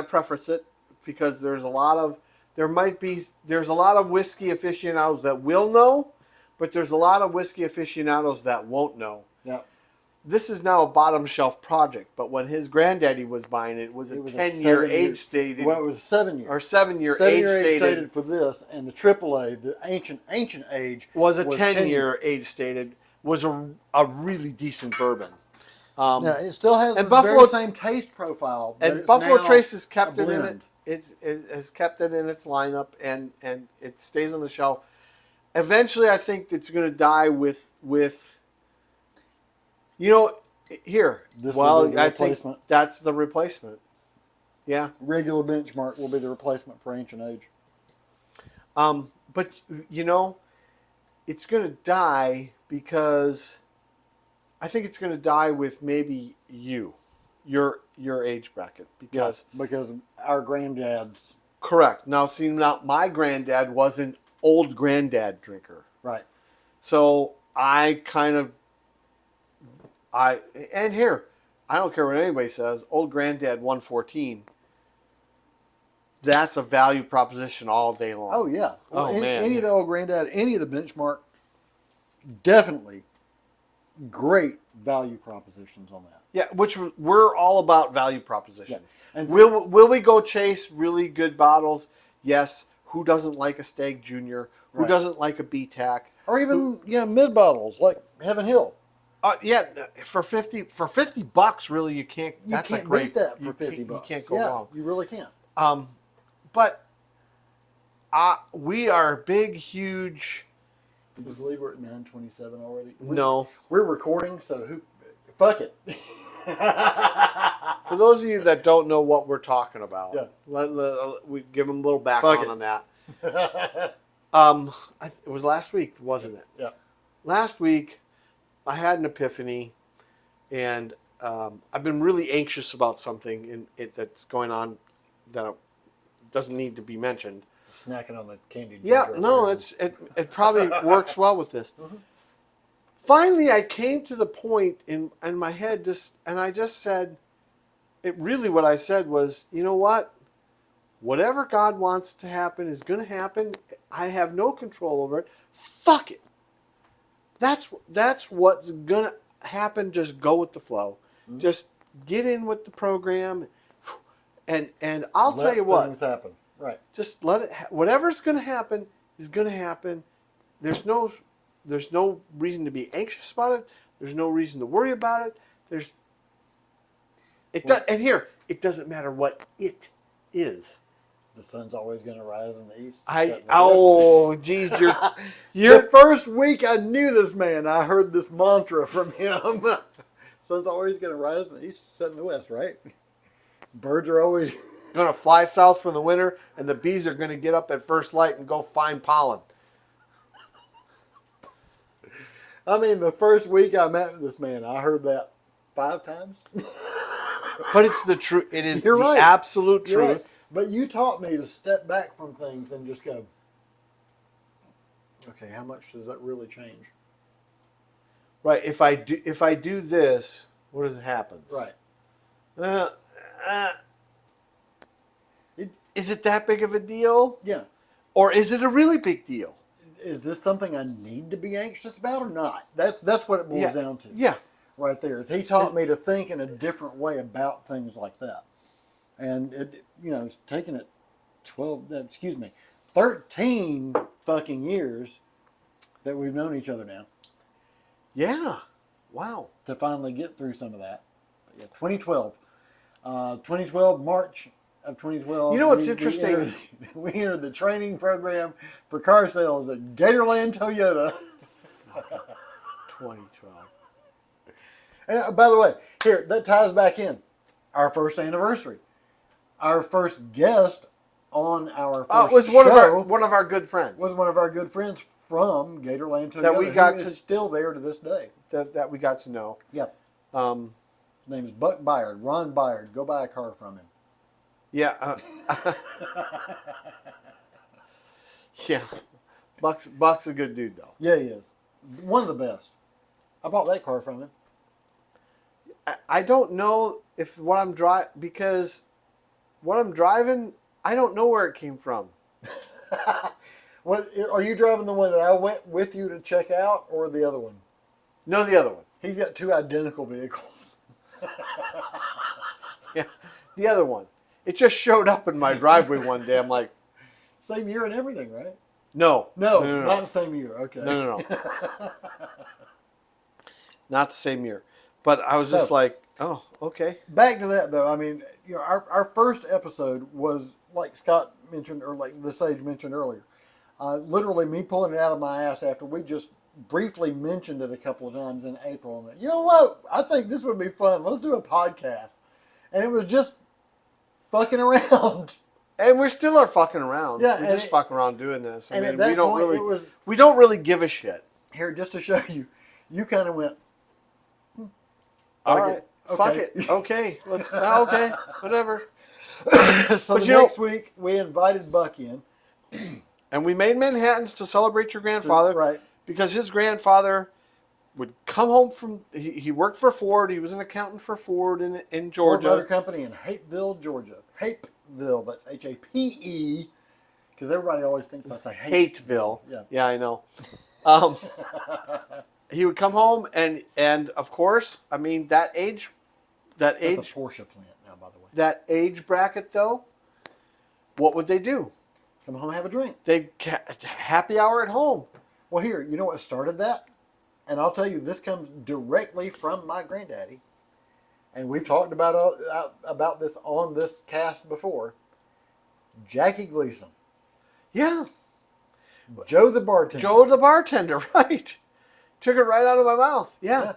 B: preface it because there's a lot of whiskey aficionados that will know, but there's a lot of whiskey aficionados that won't know.
A: Yeah.
B: This is now a bottom shelf project, but when his granddaddy was buying it, it was a 10-year age stated.
A: Well, it was 7 years.
B: Or 7-year age stated
A: for this, and the AAA, the Ancient Age,
B: was a 10-year age stated. Was a really decent bourbon.
A: Now it still has the very same taste profile.
B: And Buffalo Trace has kept it in it. It has kept it in its lineup, and it stays on the shelf. Eventually, I think it's going to die with. Here. I think that's the replacement. Yeah.
A: Regular Benchmark will be the replacement for Ancient Age.
B: But it's going to die because I think it's going to die with maybe your age bracket because
A: our granddads.
B: Correct. Now, see, my granddad wasn't old granddad drinker.
A: Right.
B: So I don't care what anybody says, old granddad 114. That's a value proposition all day long.
A: Oh yeah. Well,
B: Man.
A: Any of the old granddad, any of the benchmark, definitely great value propositions on that.
B: Yeah, which we're all about value proposition.
A: Yeah. And
B: will we go chase really good bottles? Yes. Who doesn't like a Stag Junior? Who
A: Right.
B: doesn't like a B-Tac?
A: Or even mid bottles like Heaven Hill.
B: Yeah, for $50, really, you can't.
A: You
B: That's
A: can't
B: a great,
A: beat that for
B: you
A: $50.
B: You can't go
A: yeah,
B: wrong.
A: You really can't.
B: But we are big, huge.
A: Can you believe we're at 9:27 already?
B: No.
A: We're recording, so fuck it.
B: For those of you that don't know what we're talking about,
A: Yeah.
B: we give them a little background on that. It was last week, wasn't it?
A: Yeah.
B: Last week, I had an epiphany, and I've been really anxious about something that's going on that doesn't need to be mentioned.
A: Snacking on the candied.
B: Yeah,
A: ginger
B: no,
A: ale.
B: it probably works well with this.
A: Mm-hmm.
B: Finally, I came to the point in my head, and I just said, what I said was, you know what? Whatever God wants to happen is going to happen. I have no control over it. Fuck it. That's what's going to happen. Just go with the flow. Mm-hmm. Just get in with the program, and I'll tell you what.
A: Let things happen. Right.
B: Just let it. Whatever's going to happen is going to happen. There's no reason to be anxious about it. There's no reason to worry about it. It doesn't matter what it is.
A: The sun's always going to rise in the east.
B: Geez,
A: The first week I knew this man, I heard this mantra from him. Sun's always going to rise in the east, set in the west, right? Birds are always
B: going to fly south for the winter, and the bees are going to get up at first light and go find pollen.
A: I mean, the first week I met this man, I heard that 5 times.
B: But it's the truth. It is
A: You're
B: the
A: right.
B: absolute
A: You're
B: truth.
A: right. But you taught me to step back from things and just go, okay, how much does that really change?
B: Right. If I do this, what happens?
A: Right.
B: Is it that big of a deal?
A: Yeah.
B: Or is it a really big deal?
A: Is this something I need to be anxious about or not? That's what it boils down to.
B: Yeah.
A: Right there. He taught me to think in a different way about things like that. And it's taken it 13 fucking years that we've known each other now.
B: Yeah. Wow.
A: To finally get through some of that. But yeah, 2012. 2012, March of 2012.
B: You know what's interesting?
A: We entered the training program for car sales at Gatorland Toyota.
B: 2012.
A: And by the way, here, that ties back in. Our first anniversary. Our first guest on our first
B: was
A: show
B: one of our good friends.
A: was one of our good friends from Gatorland Toyota,
B: that we got
A: is still there to this day.
B: That we got to know.
A: Yep. His name is Buck Byard, Ron Byard. Go buy a car from him.
B: Yeah. Yeah. Buck's a good dude, though.
A: Yeah, he is. One of the best. I bought that car from him.
B: I don't know if what I'm driving, because what I'm driving, I don't know where it came from.
A: What, are you driving the one that I went with you to check out, or the other one?
B: No, the other one.
A: He's got 2 identical vehicles.
B: Yeah, the other one. It just showed up in my driveway one day. I'm like,
A: Same year and everything, right?
B: no.
A: No, not the same year. Okay.
B: No. Not the same year. But I was just like, oh, okay.
A: Back to that, though. I mean, our first episode was, like Scott mentioned, or like the Sage mentioned earlier, literally me pulling it out of my ass after we just briefly mentioned it a couple of times in April. And you know what? I think this would be fun. Let's do a podcast. And it was just fucking around.
B: And we still are fucking around.
A: Yeah,
B: we just fucking around doing this. I
A: and
B: mean,
A: at that
B: we don't
A: point,
B: really, we don't really give a shit.
A: Here, just to show you, you kind of went,
B: All right. Fuck it. Okay. Okay. Whatever.
A: So next week, we invited Buck in.
B: And we made Manhattans to celebrate your grandfather.
A: Right.
B: Because his grandfather would come home from, he worked for Ford. He was an accountant for Ford in
A: Ford
B: Georgia.
A: Motor Company in Hapeville, Georgia. Hapeville, that's Hape. Because everybody always thinks I say
B: Hateville.
A: Yeah.
B: Yeah, I know. Um, he would come home and of course, I mean
A: That's a
B: age
A: Porsche plant now, by the way.
B: that age bracket though, what would they do?
A: Come home and have a drink.
B: They happy hour at home.
A: Well, here, you know what started that? And I'll tell you, this comes directly from my granddaddy. And we've talked about this on this cast before. Jackie Gleason.
B: Yeah.
A: Joe the bartender.
B: Joe the bartender, right. Took it right out of my mouth. Yeah.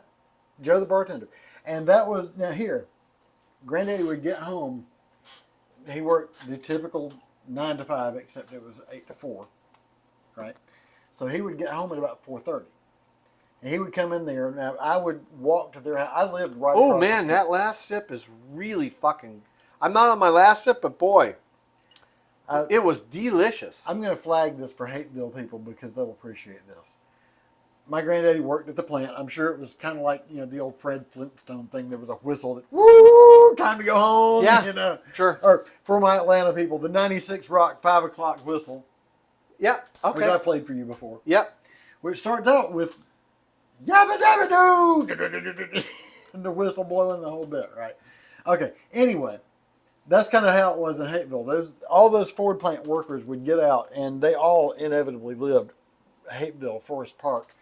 A: Joe the bartender. And that was, now here, Granddaddy would get home. He worked the typical 9 to 5, except it was 8 to 4, right? So he would get home at about 4:30. And he would come in there. Now, I would walk to their house. I lived right across
B: Oh, man, that last sip is really fucking... I'm not on my last sip, but boy, it was delicious.
A: I'm going to flag this for Hateville people because they'll appreciate this. My granddaddy worked at the plant. I'm sure it was kind of like, the old Fred Flintstone thing. There was a whistle that, woo, time to go home.
B: Yeah, sure.
A: Or for my Atlanta people, the 96 Rock 5 o'clock whistle.
B: Yep, okay.
A: Which I played for you before.
B: Yep.
A: Which starts out with, yabba dabba doo, and the whistle blowing the whole bit, right? Okay, anyway, that's kind of how it was in Hapeville. All those Ford plant workers would get out, and they all inevitably lived Hapeville, Forest Park,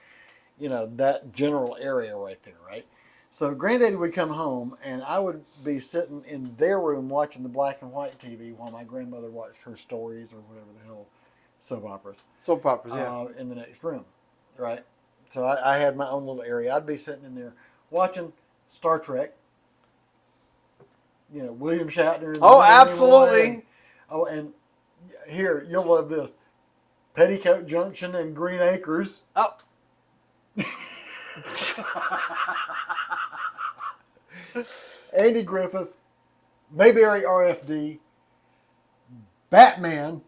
A: that general area right there, right? So Granddaddy would come home, and I would be sitting in their room watching the black and white TV while my grandmother watched her stories or whatever the hell, soap operas.
B: Soap operas, yeah.
A: In the next room, right? So I had my own little area. I'd be sitting in there watching Star Trek. William Shatner.
B: Oh, absolutely.
A: And here, you'll love this. Petticoat Junction and Green Acres.
B: Oh.
A: Andy Griffith, Mayberry RFD, Batman.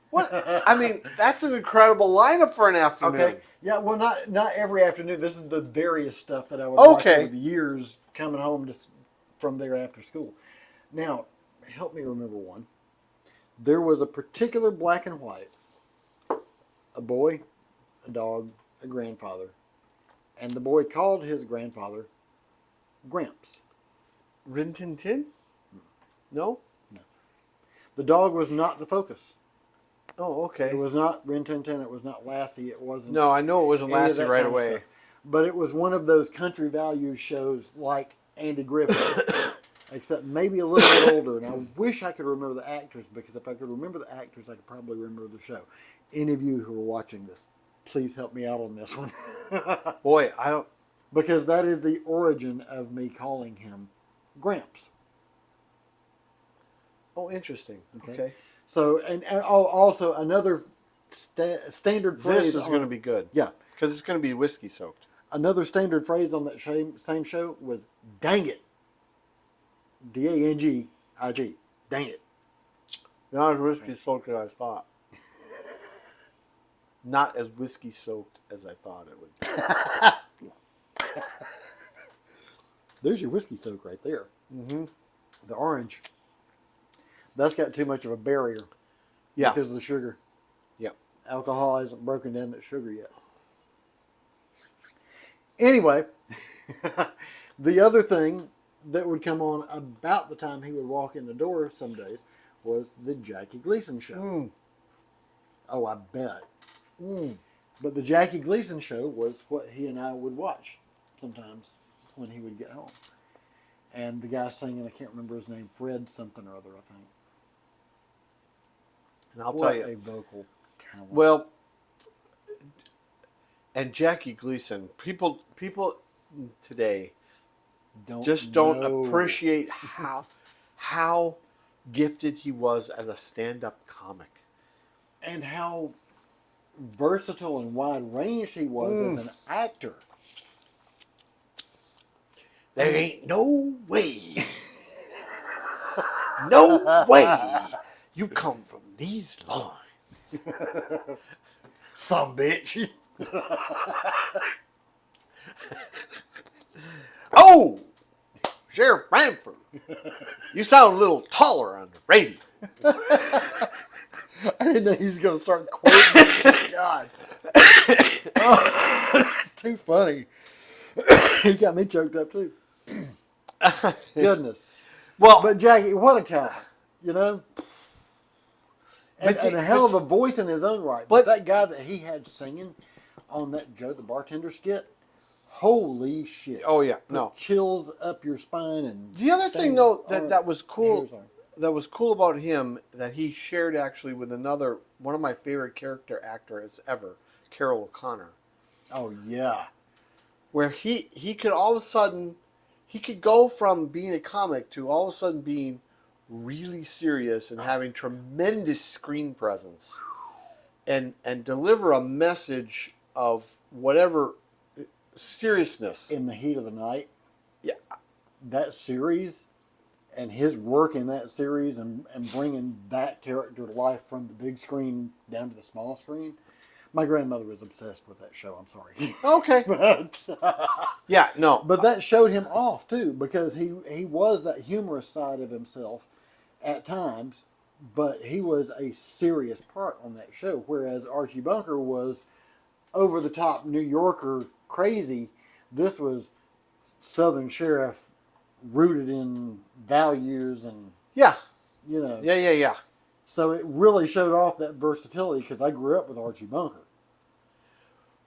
B: What? I mean, that's an incredible lineup for an afternoon.
A: Okay. Yeah, well, not every afternoon. This is the various stuff that I would watch over the years coming home from there after school. Now, help me remember one. There was a particular black and white, a boy, a dog, a grandfather, and the boy called his grandfather Gramps.
B: Rin Tin Tin? No?
A: No. The dog was not the focus.
B: Oh, okay.
A: It was not Rin Tin Tin. It was not Lassie. It wasn't.
B: No, I know it wasn't Lassie right away.
A: But it was one of those country values shows like Andy Griffith, except maybe a little bit older. And I wish I could remember the actors, because if I could remember the actors, I could probably remember the show. Any of you who are watching this, please help me out on this one.
B: Boy, I don't...
A: Because that is the origin of me calling him Gramps.
B: Oh, interesting. Okay.
A: So, and also another standard phrase.
B: This is going to be good.
A: Yeah.
B: Because it's going to be whiskey soaked.
A: Another standard phrase on that same show was, dang it. D-A-N-G-I-T. Dang it.
B: Not as whiskey soaked as I thought. Not as whiskey soaked as I thought it would be.
A: There's your whiskey soak right there.
B: Mm-hmm.
A: The orange. That's got too much of a barrier.
B: Yeah.
A: Because of the sugar.
B: Yep.
A: Alcohol hasn't broken down that sugar yet. Anyway, the other thing that would come on about the time he would walk in the door some days was the Jackie Gleason show.
B: Mm.
A: Oh, I bet. But the Jackie Gleason show was what he and I would watch sometimes when he would get home. And the guy singing, I can't remember his name, Fred something or other, I think.
B: And I'll tell you,
A: a vocal talent.
B: well, and Jackie Gleason, people today don't appreciate how gifted he was as a stand-up comic,
A: and how versatile and wide-ranged he was as an actor.
B: There ain't no way, no way you come from these lines
A: Some bitch.
B: Oh, Sheriff Bamford, you sound a little taller on the radio.
A: I didn't know he was going to start quoting that shit. God. Oh, too funny. He got me choked up too. Goodness.
B: Well,
A: But Jackie, what a talent, you know? And a hell of a voice in his own right. But that guy that he had singing on that Joe the Bartender skit, holy shit.
B: oh yeah,
A: Put
B: no.
A: chills up your spine. And
B: The other thing though that was cool,
A: hairs on.
B: that was cool about him that he shared actually with one of my favorite character actors ever, Carol O'Connor,
A: Oh yeah.
B: where he could all of a sudden he could go from being a comic to all of a sudden being really serious and having tremendous screen presence and deliver a message of whatever seriousness.
A: In the Heat of the Night,
B: Yeah.
A: that series and his work in that series and bringing that character to life from the big screen down to the small screen. My grandmother was obsessed with that show. I'm sorry.
B: Okay.
A: But
B: Yeah, no.
A: but that showed him off too, because he was that humorous side of himself at times, but he was a serious part on that show. Whereas Archie Bunker was over the top New Yorker crazy. This was Southern Sheriff rooted in values and,
B: Yeah.
A: you know.
B: Yeah.
A: So it really showed off that versatility, because I grew up with Archie Bunker.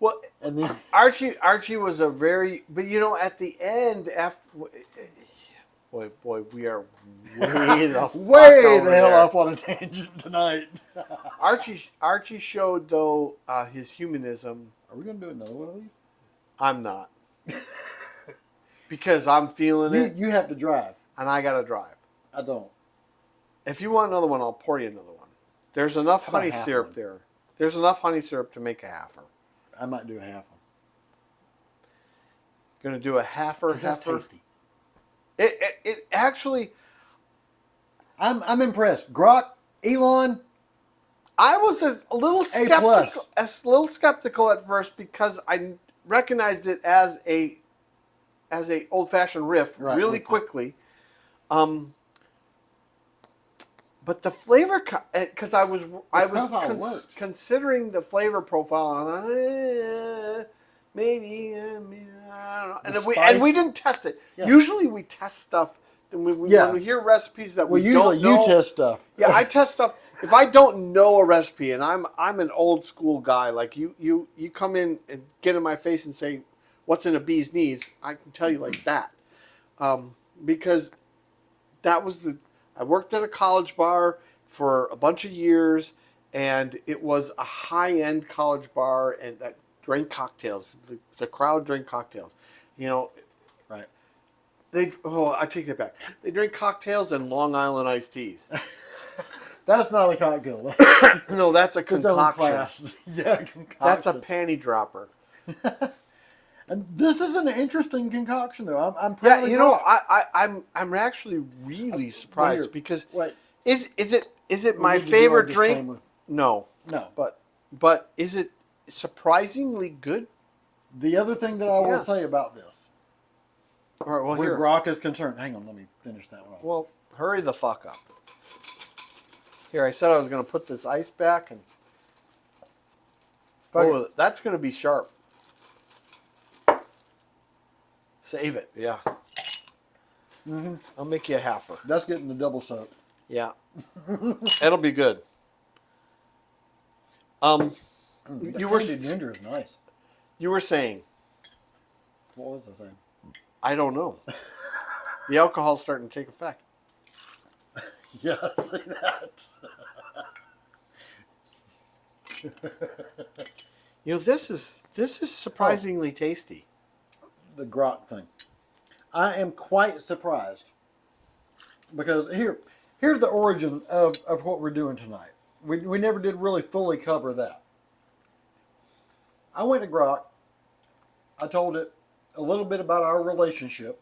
B: Well,
A: And then
B: Archie was a very, but you know, at the end, after, boy, we are way the fuck
A: way
B: over
A: the hell
B: there.
A: off on a tangent tonight.
B: Archie showed though his humanism.
A: Are we going to do another one of these?
B: I'm not, because I'm feeling it,
A: You have to drive.
B: and I gotta drive.
A: I don't.
B: If you want another one, I'll pour you another one. There's enough
A: about
B: honey
A: half
B: syrup
A: one?
B: there. There's enough honey syrup to make a halfer.
A: I might do a half one.
B: Gonna do a halfer.
A: 'Cause that's tasty.
B: It actually.
A: I'm impressed. Grok, Elon,
B: I was a little
A: plus.
B: skeptical at first because I recognized it as a old fashioned riff
A: Right,
B: really
A: okay.
B: quickly. But the flavor, because I was
A: profile works.
B: considering the flavor profile, and maybe I don't know, and we didn't test it.
A: Yeah.
B: Usually we test stuff. When
A: Yeah.
B: we hear recipes that
A: well,
B: we
A: usually
B: don't know,
A: you test stuff.
B: yeah, I test stuff. If I don't know a recipe, and I'm an old school guy, like you come in and get in my face and say, "What's in a bee's knees?" I can tell you like that, because that was I worked at a college bar for a bunch of years, and it was a high end college bar, and that drank cocktails. The crowd drank cocktails, you know.
A: Right.
B: I take that back. They drink cocktails and Long Island iced teas.
A: That's not a cocktail.
B: No, that's a
A: It's its own
B: concoction.
A: class. Yeah, concoction.
B: That's a panty dropper.
A: And this is an interesting concoction, though. I'm proud
B: Yeah,
A: of
B: you know,
A: Grok.
B: I'm actually really surprised
A: here,
B: because
A: wait.
B: is it
A: We
B: my
A: need to do
B: favorite
A: our
B: drink?
A: disclaimer.
B: No,
A: No.
B: but is it surprisingly good?
A: The other thing that I will
B: Yeah.
A: say about this,
B: All right, well
A: where
B: here,
A: Grok is concerned, hang on, let me finish that one off.
B: well hurry the fuck up. Here, I said I was going to put this ice back, and
A: Fuck it.
B: that's going to be sharp. Save it, yeah. I'll make you a halfer.
A: That's getting the double soak.
B: Yeah, it'll be good. You were
A: Candied ginger is nice.
B: you were saying,
A: What was I saying?
B: I don't know. The alcohol's starting to take effect.
A: Yeah, I see that.
B: You know, this is surprisingly tasty.
A: The Grok thing. I am quite surprised, because here's the origin of what we're doing tonight. We never did really fully cover that. I went to Grok. I told it a little bit about our relationship.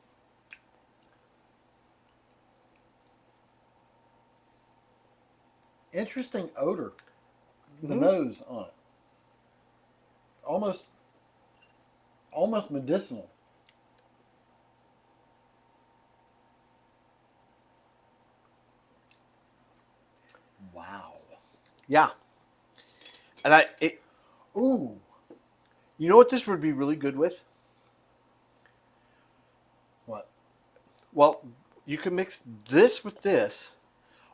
A: Interesting odor. the nose on it. Almost medicinal. Wow.
B: Yeah. And ooh. You know what this would be really good with?
A: What?
B: Well, you can mix this with this,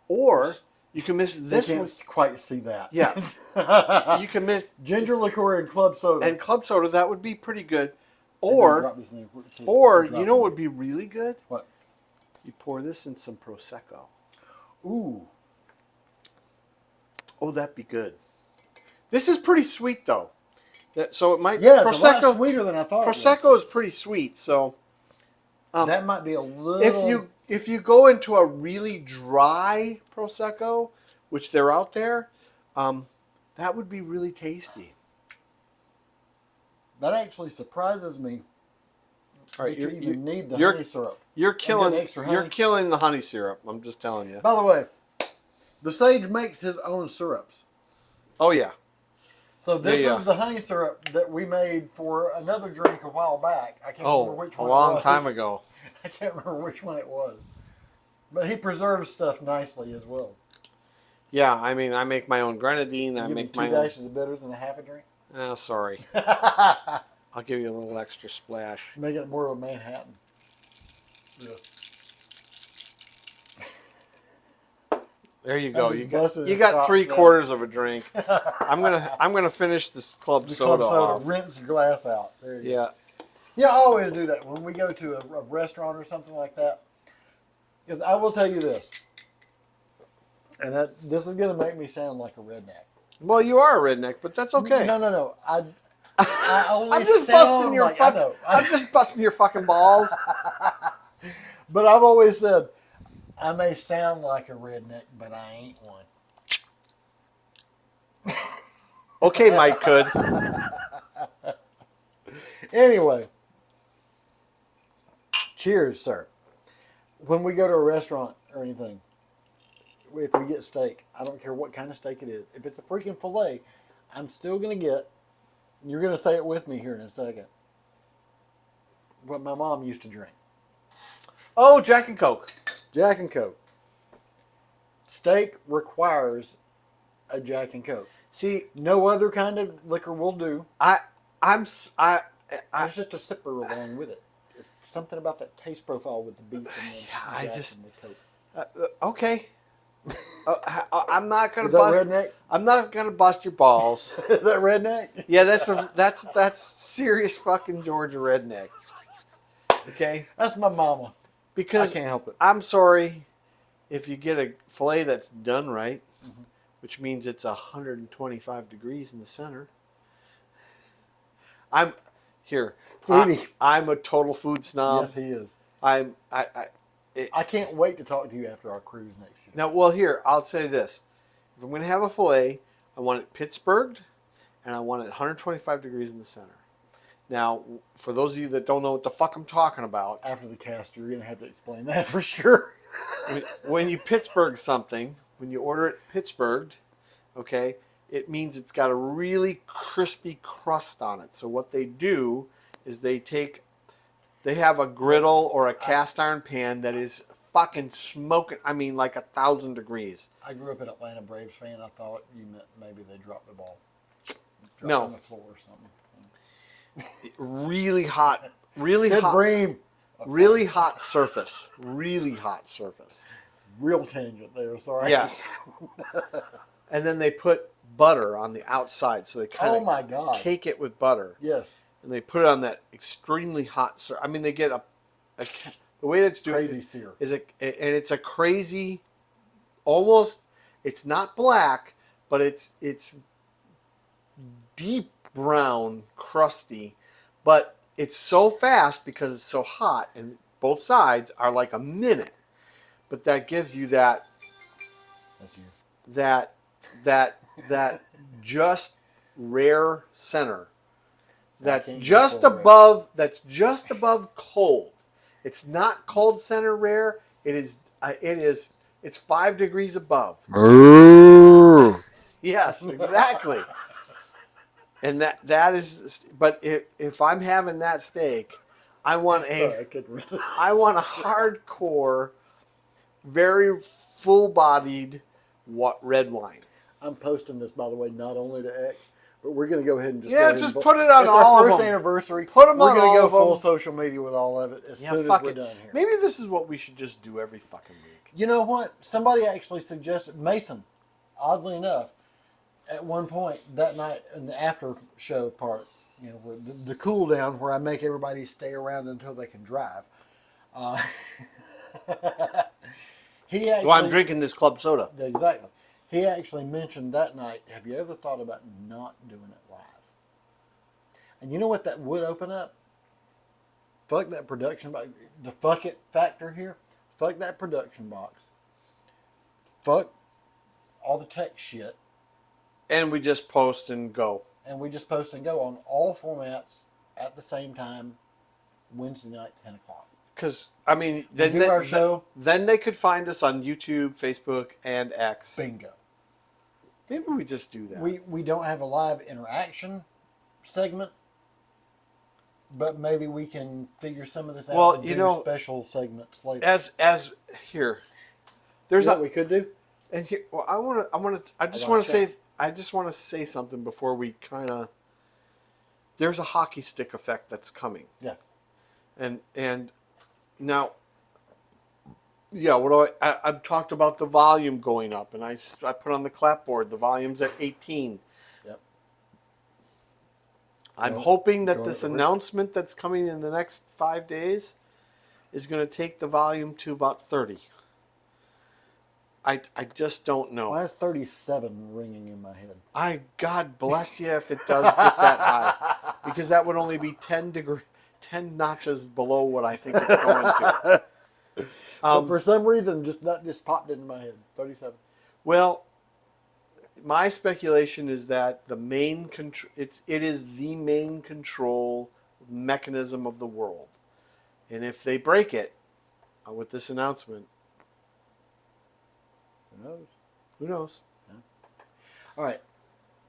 B: or you can mix this.
A: They can't quite see that.
B: Yeah. You can mix
A: ginger liqueur and club soda.
B: And club soda, that would be pretty good. Or you know what would be really good?
A: What?
B: You pour this in some Prosecco.
A: Ooh.
B: Oh, that'd be good. This is pretty sweet, though. So it might.
A: Yeah, it's a lot sweeter than I thought.
B: Prosecco is pretty sweet, so
A: that might be a little.
B: If you go into a really dry Prosecco, which they're out there, that would be really tasty.
A: That actually surprises me.
B: All right,
A: that you even need the honey syrup.
B: You're killing the honey syrup. I'm just telling you.
A: By the way, the Sage makes his own syrups.
B: Oh yeah.
A: So this is the honey syrup that we made for another drink a while back. I can't remember which one.
B: A long time ago.
A: I can't remember which one it was. But he preserves stuff nicely as well.
B: Yeah, I mean, I make my own grenadine. I make my own
A: 2 dashes of bitters and a half a drink.
B: Oh, sorry. I'll give you a little extra splash.
A: Make it more of a Manhattan. Yeah.
B: There you go. You got 3/4 of a drink. I'm gonna finish this club soda off.
A: Rinse your glass out. There you
B: go.
A: Yeah, I always do that when we go to a restaurant or something like that. Because I will tell you this, and this is gonna make me sound like a redneck.
B: Well, you are a redneck, but that's okay.
A: No. I only
B: I'm just busting your I'm just busting your fucking balls.
A: But I've always said, I may sound like a redneck, but I ain't one.
B: Okay, Mike could.
A: Anyway. Cheers, sir. When we go to a restaurant or anything, if we get steak, I don't care what kind of steak it is. If it's a freaking filet, I'm still going to get, you're going to say it with me here in a second, what my mom used to drink.
B: Oh, Jack and Coke.
A: Jack and Coke. Steak requires a Jack and Coke.
B: See,
A: no other kind of liquor will do. There's just a sipper along with it. It's something about that taste profile with the beef and the and the Coke.
B: Okay. I'm not gonna.
A: Is that redneck?
B: I'm not gonna bust your balls.
A: Is that redneck?
B: Yeah, that's serious fucking Georgia redneck. Okay.
A: That's my mama.
B: Because
A: I can't help it.
B: I'm sorry if you get a fillet that's done right, which means it's 125 degrees in the center. I'm a total food snob.
A: Yes, he is.
B: I
A: can't wait to talk to you after our cruise next year.
B: Now, well, here, I'll say this. If I'm going to have a filet, I want it Pittsburghed, and I want it 125 degrees in the center. Now, for those of you that don't know what the fuck I'm talking about.
A: After the cast, you're going to have to explain that for sure.
B: When you Pittsburgh something, when you order it Pittsburghed, okay, it means it's got a really crispy crust on it. So what they do is they have a griddle or a cast iron pan that is fucking smoking. I mean, like 1,000 degrees.
A: I grew up an Atlanta Braves fan. I thought you meant maybe they dropped the ball.
B: On
A: the floor or something.
B: Really hot. Really hot surface. Really hot surface.
A: Real tangent there, sorry.
B: Yes. And then they put butter on the outside, so they kind of cake it with butter.
A: Yes.
B: And they put it on that extremely hot surface. I mean, they get the way that's doing
A: crazy sear.
B: And it's a crazy, almost, it's not black, but it's deep brown, crusty, but it's so fast because it's so hot, and both sides are like a minute. But that gives you that.
A: That's you.
B: That just rare center. That's just above cold. It's not cold center rare. It's 5 degrees above. Yes, exactly. And that is, but if I'm having that steak, I want
A: Sorry, I couldn't resist.
B: I want a hardcore, very full-bodied red wine.
A: I'm posting this, by the way, not only to X, but we're going to go ahead and just
B: Yeah,
A: go ahead
B: just
A: and
B: put it on
A: it's
B: all
A: our
B: of
A: first
B: them.
A: anniversary.
B: Put 'em
A: we're
B: on
A: gonna
B: all
A: go
B: of
A: full
B: them.
A: social media with all of it as
B: Yeah,
A: soon as
B: fuck
A: we're
B: it.
A: done here.
B: Maybe this is what we should just do every fucking week.
A: You know what? Somebody actually suggested, Mason, oddly enough, at one point that night in the after show part, you know, where the cool down where I make everybody stay around until they can drive. Uh, he actually,
B: So I'm drinking this club soda.
A: exactly. He actually mentioned that night, have you ever thought about not doing it live? And you know what that would open up? Fuck that production box. The fuck it factor here. Fuck that production box. Fuck all the tech shit.
B: And we just post and go.
A: And we just post and go on all formats at the same time, Wednesday night, 10 o'clock.
B: Because, I mean,
A: do our show.
B: Then they could find us on YouTube, Facebook, and X.
A: Bingo.
B: Maybe we just do that.
A: We don't have a live interaction segment, but maybe we can figure some of this out and do special segments later.
B: As here, there's
A: what we could do.
B: And here, well, I just want to say something before we kind of. There's a hockey stick effect that's coming.
A: Yeah.
B: And now, yeah, what do I've talked about the volume going up, and I put on the clapboard the volume's at 18.
A: Yep.
B: I'm hoping that this announcement that's coming in the next 5 days is going to take the volume to about 30. I just don't know.
A: Why is 37 ringing in my head?
B: God bless you if it does get that high, because that would only be 10 notches below what I think it's going to.
A: But for some reason, that just popped into my head. 37.
B: Well, my speculation is that it is the main control mechanism of the world, and if they break it with this announcement,
A: who knows?
B: Who knows?
A: Yeah. All right,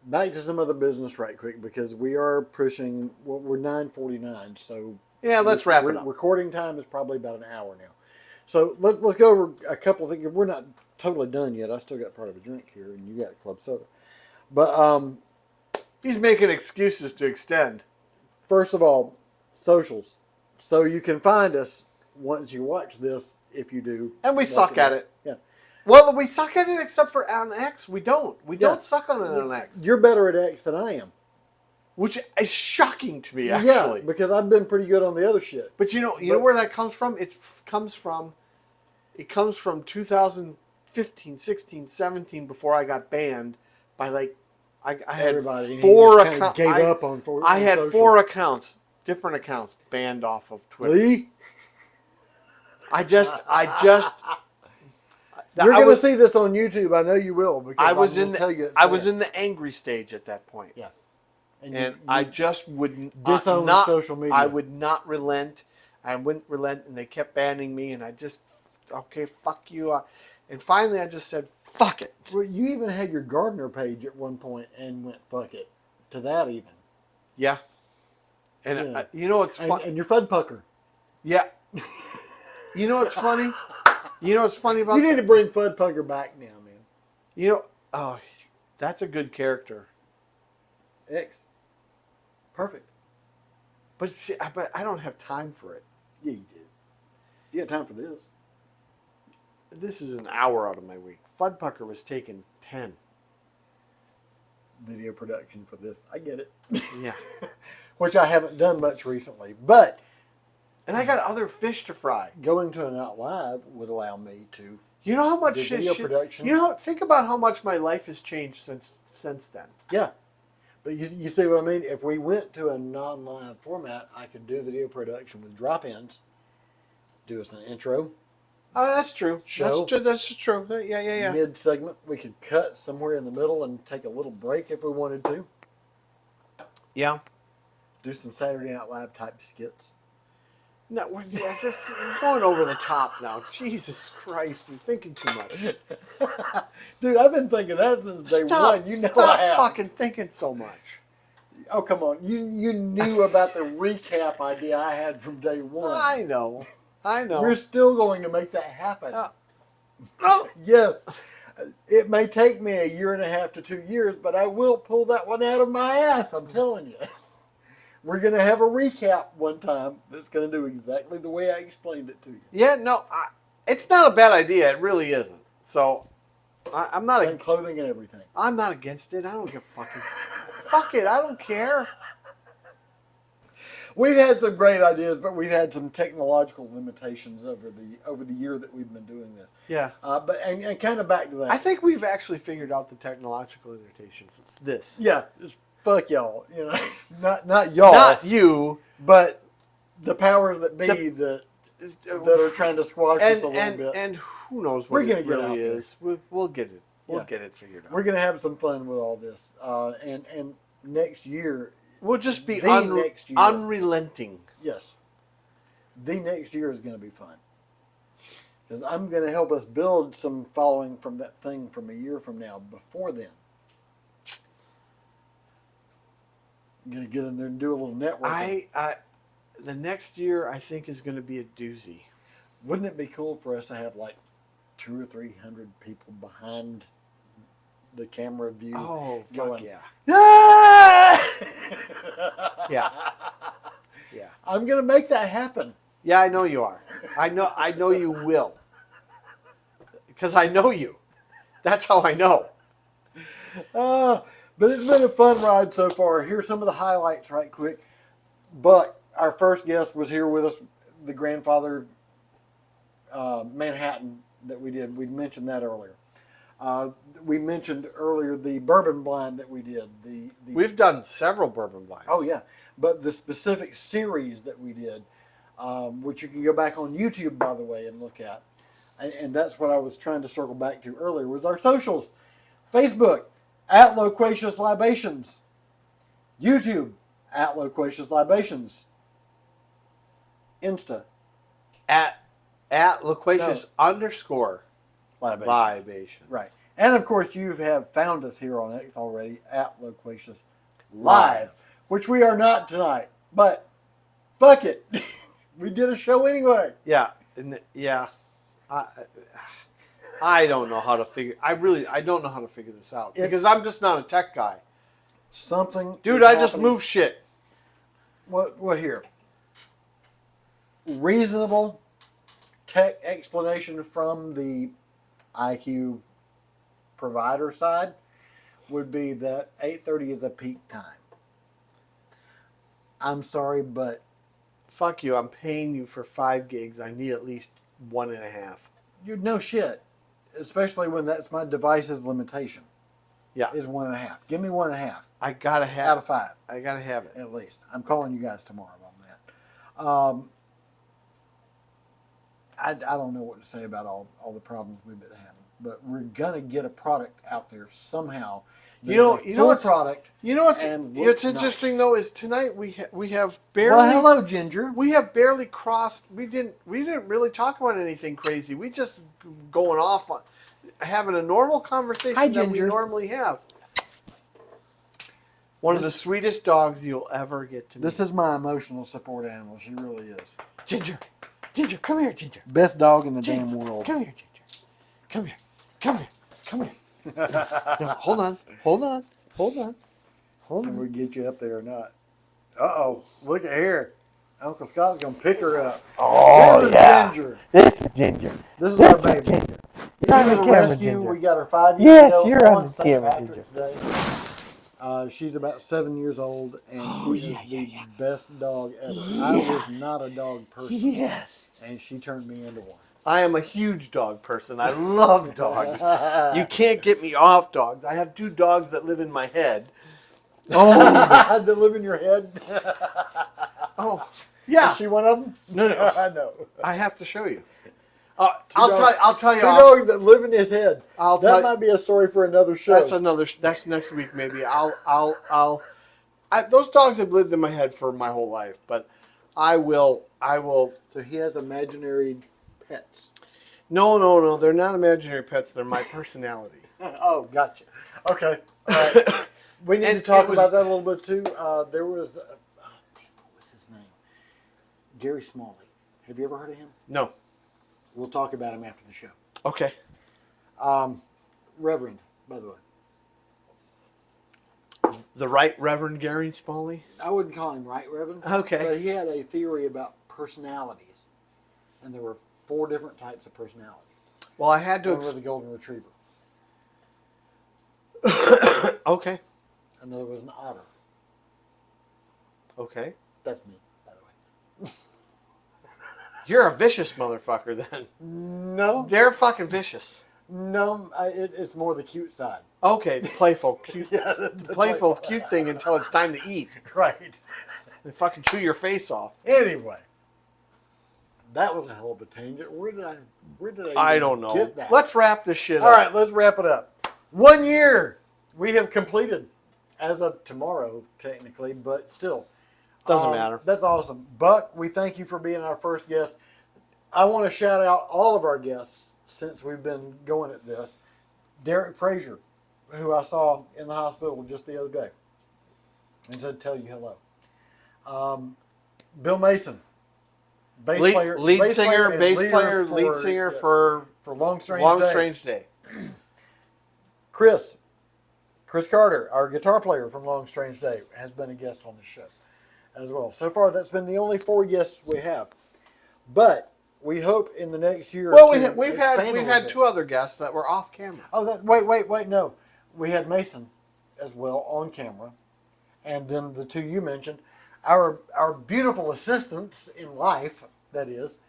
A: back to some other business right quick because we are pushing. Well, we're 9:49, so
B: yeah, let's wrap it up.
A: Recording time is probably about an hour now, so let's go over a couple of things. We're not totally done yet. I still got part of a drink here, and you got club soda. But
B: he's making excuses to extend.
A: First of all, socials, so you can find us once you watch this. If you do,
B: and we suck at it.
A: Yeah.
B: Well, we suck at it except for on X. We don't. We don't suck on it on X.
A: You're better at X than I am.
B: Which is shocking to me, actually.
A: Yeah, because I've been pretty good on the other shit.
B: But you know where that comes from? It comes from 2015, 16, 17, before I got banned by I had
A: everybody.
B: 4 accounts.
A: Gave up on
B: I had
A: social.
B: 4 accounts, different accounts, banned off of Twitter.
A: Lee?
B: I just
A: You're going to see this on YouTube. I know you will. Because
B: I was in the angry stage at that point.
A: Yeah,
B: and I just would
A: disown social media.
B: I would not relent. I wouldn't relent, and they kept banning me. And I just fuck you. And finally, I just said fuck it.
A: Well, you even had your gardener page at one point and went fuck it to that even.
B: Yeah. And
A: yeah.
B: You know what's funny?
A: And your Fud Pucker.
B: Yeah. You know what's funny? You know what's funny about
A: you need to bring Fud Pucker back now, man.
B: You know, that's a good character.
A: X. Perfect.
B: But I don't have time for it.
A: Yeah, you did. You had time for this.
B: This is an hour out of my week. Fud Pucker was taking 10.
A: Video production for this. I get it.
B: Yeah.
A: Which I haven't done much recently. But.
B: And I got other fish to fry.
A: Going to an out live would allow me to.
B: You know how much
A: video production.
B: Think about how much my life has changed since then.
A: Yeah. But you see what I mean? If we went to a non-live format, I could do video production with drop-ins. Do us an intro.
B: Oh, that's true.
A: Show.
B: That's true. Yeah.
A: Mid-segment. We could cut somewhere in the middle and take a little break if we wanted to.
B: Yeah.
A: Do some Saturday Night Live type skits.
B: No, we're going over the top now. Jesus Christ, you're thinking too much.
A: Dude, I've been thinking that since day one. You know
B: Stop
A: I have.
B: fucking thinking so much.
A: Oh, come on. You knew about the recap idea I had from day one.
B: I know.
A: We're still going to make that happen.
B: Oh.
A: Yes. It may take me 1.5 to 2 years, but I will pull that one out of my ass. I'm telling you. We're going to have a recap one time that's going to do exactly the way I explained it to you.
B: Yeah, no, it's not a bad idea. It really isn't. So, I'm not...
A: Same clothing and everything.
B: I'm not against it. I don't give a fucking... Fuck it, I don't care.
A: We've had some great ideas, but we've had some technological limitations over the year that we've been doing this.
B: Yeah.
A: But kind of back to that.
B: I think we've actually figured out the technological limitations. It's this.
A: Yeah, just fuck y'all. You know, not y'all.
B: Not you.
A: But the powers that be that are trying to squash us a little bit.
B: And who knows what it really is. We'll get it. We'll get it figured out.
A: We're going to have some fun with all this. And next year...
B: We'll just be
A: next year,
B: unrelenting.
A: Yes. The next year is going to be fun. Because I'm going to help us build some following from that thing from a year from now. Before then. I'm going to get in there and do a little networking.
B: The next year, I think, is going to be a doozy.
A: Wouldn't it be cool for us to have like 200 or 300 people behind the camera view?
B: Oh, fuck yeah. Yeah. Yeah.
A: I'm going to make that happen.
B: Yeah, I know you are. I know you will. Because I know you. That's how I know.
A: But it's been a fun ride so far. Here's some of the highlights right quick. Buck, our first guest, was here with us. The grandfather Manhattan that we did. We mentioned that earlier. We mentioned earlier the bourbon blind that we did.
B: We've done several bourbon blinds.
A: Oh, yeah. But the specific series that we did, which you can go back on YouTube, by the way, and look at. And that's what I was trying to circle back to earlier, was our socials. Facebook, @Loquacious Libations. YouTube, @Loquacious Libations. Insta.
B: At Loquacious _ Libations.
A: Right. And of course, you have found us here on X already @Loquacious Live, which we are not tonight. But fuck it. We did a show anyway.
B: Yeah. Yeah. I don't know how to figure... I don't know how to figure this out. Because I'm just not a tech guy.
A: Dude,
B: I just move shit.
A: What here? Reasonable tech explanation from the IQ provider side would be that 8:30 is a peak time. I'm sorry, but
B: fuck you. I'm paying you for 5 gigs. I need at least 1.5.
A: You're no shit, especially when that's my device's limitation.
B: Yeah,
A: is 1.5. Give me 1.5.
B: I gotta have
A: out of 5.
B: I gotta have it
A: at least. I'm calling you guys tomorrow on that. I don't know what to say about all the problems we've been having, but we're gonna get a product out there somehow.
B: You know what's
A: product.
B: You know what's interesting though is tonight we have barely.
A: Well, hello, Ginger.
B: We have barely crossed. We didn't really talk about anything crazy. We just going off on having a normal conversation that we normally have. One of the sweetest dogs you'll ever get to meet.
A: This is my emotional support animal. She really is.
B: Ginger, come here, Ginger.
A: Best dog in the damn world.
B: Come here, Ginger. Come here. No, hold on.
A: And we get you up there or not. Uh-oh. Look at here. Uncle Scott's going to pick her up.
C: Oh,
A: this is Ginger.
C: This is Ginger.
A: This is our baby.
C: Ginger.
A: You're on the camera, rescue.
C: Ginger.
A: We got her 5 years
C: yes,
A: ago
C: you're
A: on
C: on the
A: St.
C: camera,
A: Patrick's Day. She's about 7 years old, and she is the best dog ever. Yes. I was not a dog person.
C: Yes.
A: And she turned me into one.
B: I am a huge dog person. I love dogs. You can't get me off dogs. I have 2 dogs that live in my head.
A: Oh, that live in your head?
B: Oh, yeah.
A: Is she one of them?
B: No.
A: I know.
B: I have to show you. I'll tell you.
A: 2 dogs that live in his head. That might be a story for another show.
B: That's next week maybe. Those dogs have lived in my head for my whole life, but I will.
A: So he has imaginary pets.
B: No. They're not imaginary pets. They're my personality.
A: Oh, gotcha. Okay. All right. We need to talk about that a little bit too. There was, what was his name? Gary Smalley. Have you ever heard of him?
B: No.
A: We'll talk about him after the show.
B: Okay.
A: Reverend, by the way.
B: The Right Reverend Gary Smalley?
A: I wouldn't call him Right Reverend.
B: Okay.
A: But he had a theory about personalities. And there were 4 different types of personality.
B: Well, I had to...
A: One was a golden retriever.
B: Okay.
A: Another was an otter.
B: Okay.
A: That's me, by the way.
B: You're a vicious motherfucker then.
A: No.
B: They're fucking vicious.
A: No, it's more the cute side.
B: Okay, the playful, cute,
A: Yeah,
B: the playful, cute thing until it's time to eat.
A: Right.
B: They fucking chew your face off.
A: Anyway, that was a hell of a tangent. Where did
B: I don't know.
A: get that?
B: Let's wrap this shit
A: All
B: up.
A: right, let's wrap it up. 1 year we have completed as of tomorrow, technically, but still.
B: Doesn't matter.
A: That's awesome. Buck, we thank you for being our first guest. I want to shout out all of our guests since we've been going at this. Derek Frazier, who I saw in the hospital just the other day, and said tell you hello. Bill Mason, bass player,
B: lead singer,
A: and
B: bass
A: leader
B: player, lead singer for
A: Long Strange Day. Chris Carter, our guitar player from Long Strange Day, has been a guest on the show as well. So far, that's been the only 4 guests we have. But we hope in the next year.
B: Well,
A: we've
B: had 2 other guests that were off camera.
A: Oh, wait, no. We had Mason as well on camera, and then the 2 you mentioned, our beautiful assistants in life, that is,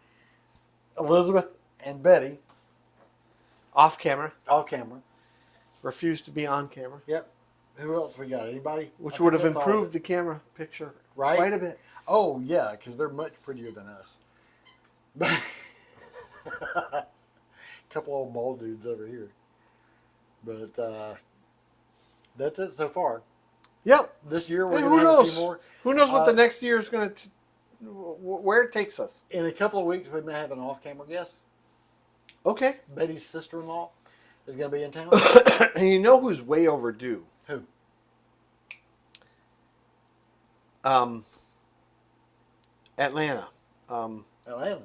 A: Elizabeth and Betty,
B: Off camera.
A: off camera.
B: Refused to be on camera.
A: Yep. Who else we got? Anybody?
B: Which would have improved the camera picture
A: Right?
B: quite a bit.
A: Oh yeah, because they're much prettier than us. Couple old bald dudes over here. But that's it so far.
B: Yep.
A: This year we're
B: Hey,
A: going to
B: who
A: have a
B: knows?
A: few more.
B: Who knows what the next year is going to... Where it takes us.
A: In a couple of weeks we may have an off-camera guest.
B: Okay.
A: Betty's sister-in-law is going to be in town.
B: And you know who's way overdue?
A: Who?
B: Atlanta.
A: Atlanta.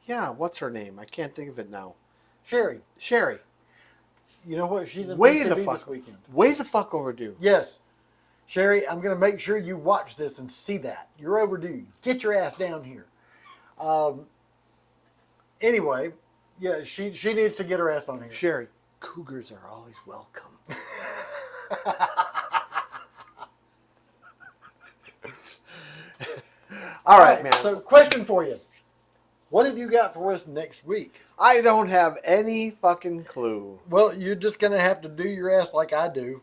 B: Yeah, what's her name? I can't think of it now.
A: Sherry.
B: Sherry.
A: You know what? She's in
B: Way the
A: PCB
B: fuck
A: this weekend.
B: Way the fuck overdue.
A: Yes. Sherry, I'm going to make sure you watch this and see that. You're overdue. Get your ass down here. Anyway, yeah, she needs to get her ass on here.
B: Sherry, cougars are always welcome. All right, man.
A: So, question for you. What have you got for us next week?
B: I don't have any fucking clue.
A: Well, you're just going to have to do your ass like I do.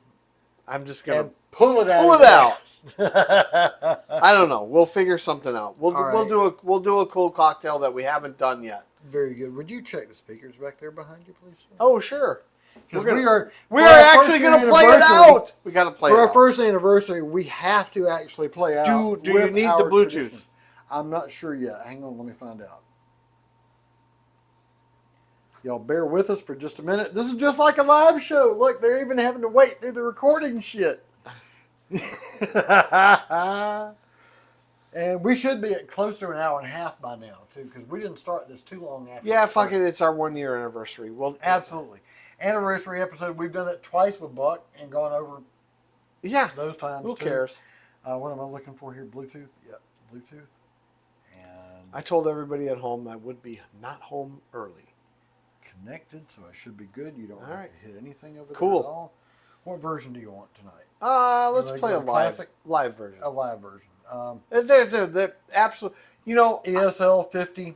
B: I'm just going
A: And
B: to
A: pull it out.
B: pull it out. I don't know. We'll figure something out. We'll
A: right.
B: we'll do a cool cocktail that we haven't done yet.
A: Very good. Would you check the speakers back there behind you, please?
B: Oh, sure.
A: Because
B: we
A: are
B: actually going to play it out. We got to play it
A: For
B: out.
A: our first anniversary, we have to actually play out.
B: Do you need the Bluetooth?
A: Tradition. I'm not sure yet. Hang on, let me find out. Y'all bear with us for just a minute. This is just like a live show. Look, they're even having to wait through the recording shit. And we should be at close to an hour and a half by now, too, because we didn't start this too long after.
B: Yeah, fuck it. It's our 1 year anniversary. Well,
A: absolutely. Anniversary episode. We've done that twice with Buck and gone over those times.
B: Who
A: too.
B: cares?
A: What am I looking for here? Bluetooth? Yep, Bluetooth. And
B: I told everybody at home I would be not home early.
A: Connected, so I should be good. You don't have to hit anything over there
B: Cool.
A: at all. What version do you want tonight?
B: Let's play a live version.
A: A live version.
B: They're absolute. You know,
A: ESL 50.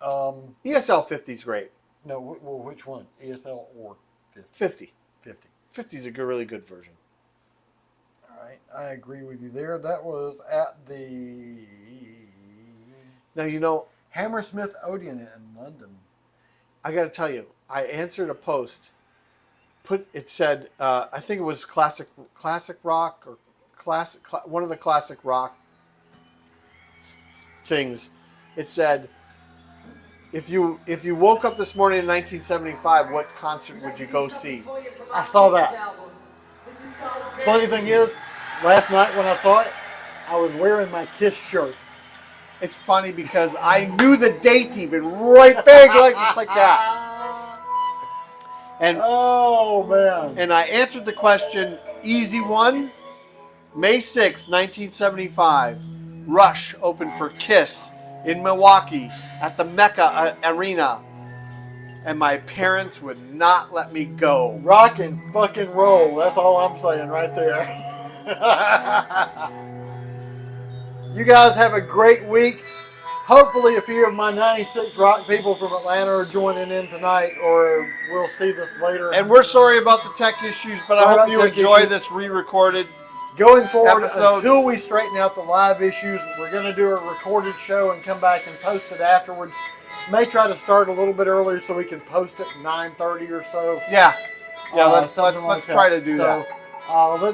B: ESL 50 is great.
A: No, well, which one? ESL or 50?
B: 50.
A: 50.
B: 50 is a really good version.
A: All right, I agree with you there. That was at the
B: Now, you know,
A: Hammersmith Odeon in London.
B: I got to tell you, I answered a post. It said, I think it was classic rock or one of the classic rock things. It said, if you woke up this morning in 1975, what concert would you go see?
A: I saw that. Funny thing is, last night when I saw it, I was wearing my Kiss shirt.
B: It's funny because I knew the date even right big, like just like that. And
A: oh man!
B: And I answered the question, easy one. May 6, 1975, Rush opened for Kiss in Milwaukee at the Mecca Arena. And my parents would not let me go.
A: Rock and fucking roll. That's all I'm saying right there. You guys have a great week. Hopefully a few of my 96 rock people from Atlanta are joining in tonight, or we'll see this later.
B: And we're sorry about the tech issues, but I hope you enjoy this re-recorded
A: going forward
B: episode.
A: Until we straighten out the live issues. We're going to do a recorded show and come back and post it afterwards. May try to start a little bit earlier so we can post it at 9:30 or so.
B: Yeah, let's
A: like
B: try to do that.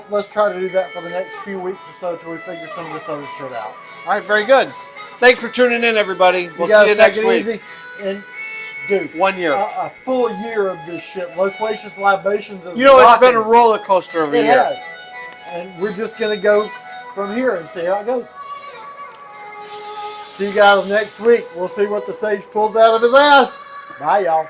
A: Let's try to do that for the next few weeks or so till we figure some of this other shit out.
B: All right, very good. Thanks for tuning in, everybody. We'll
A: see
B: you next week.
A: Easy. And dude,
B: 1 year,
A: a full year of this shit. Loquacious Libations is
B: it's been a roller coaster of a year.
A: Has. And we're just gonna go from here and see how it goes. See you guys next week. We'll see what the sage pulls out of his ass. Bye, y'all.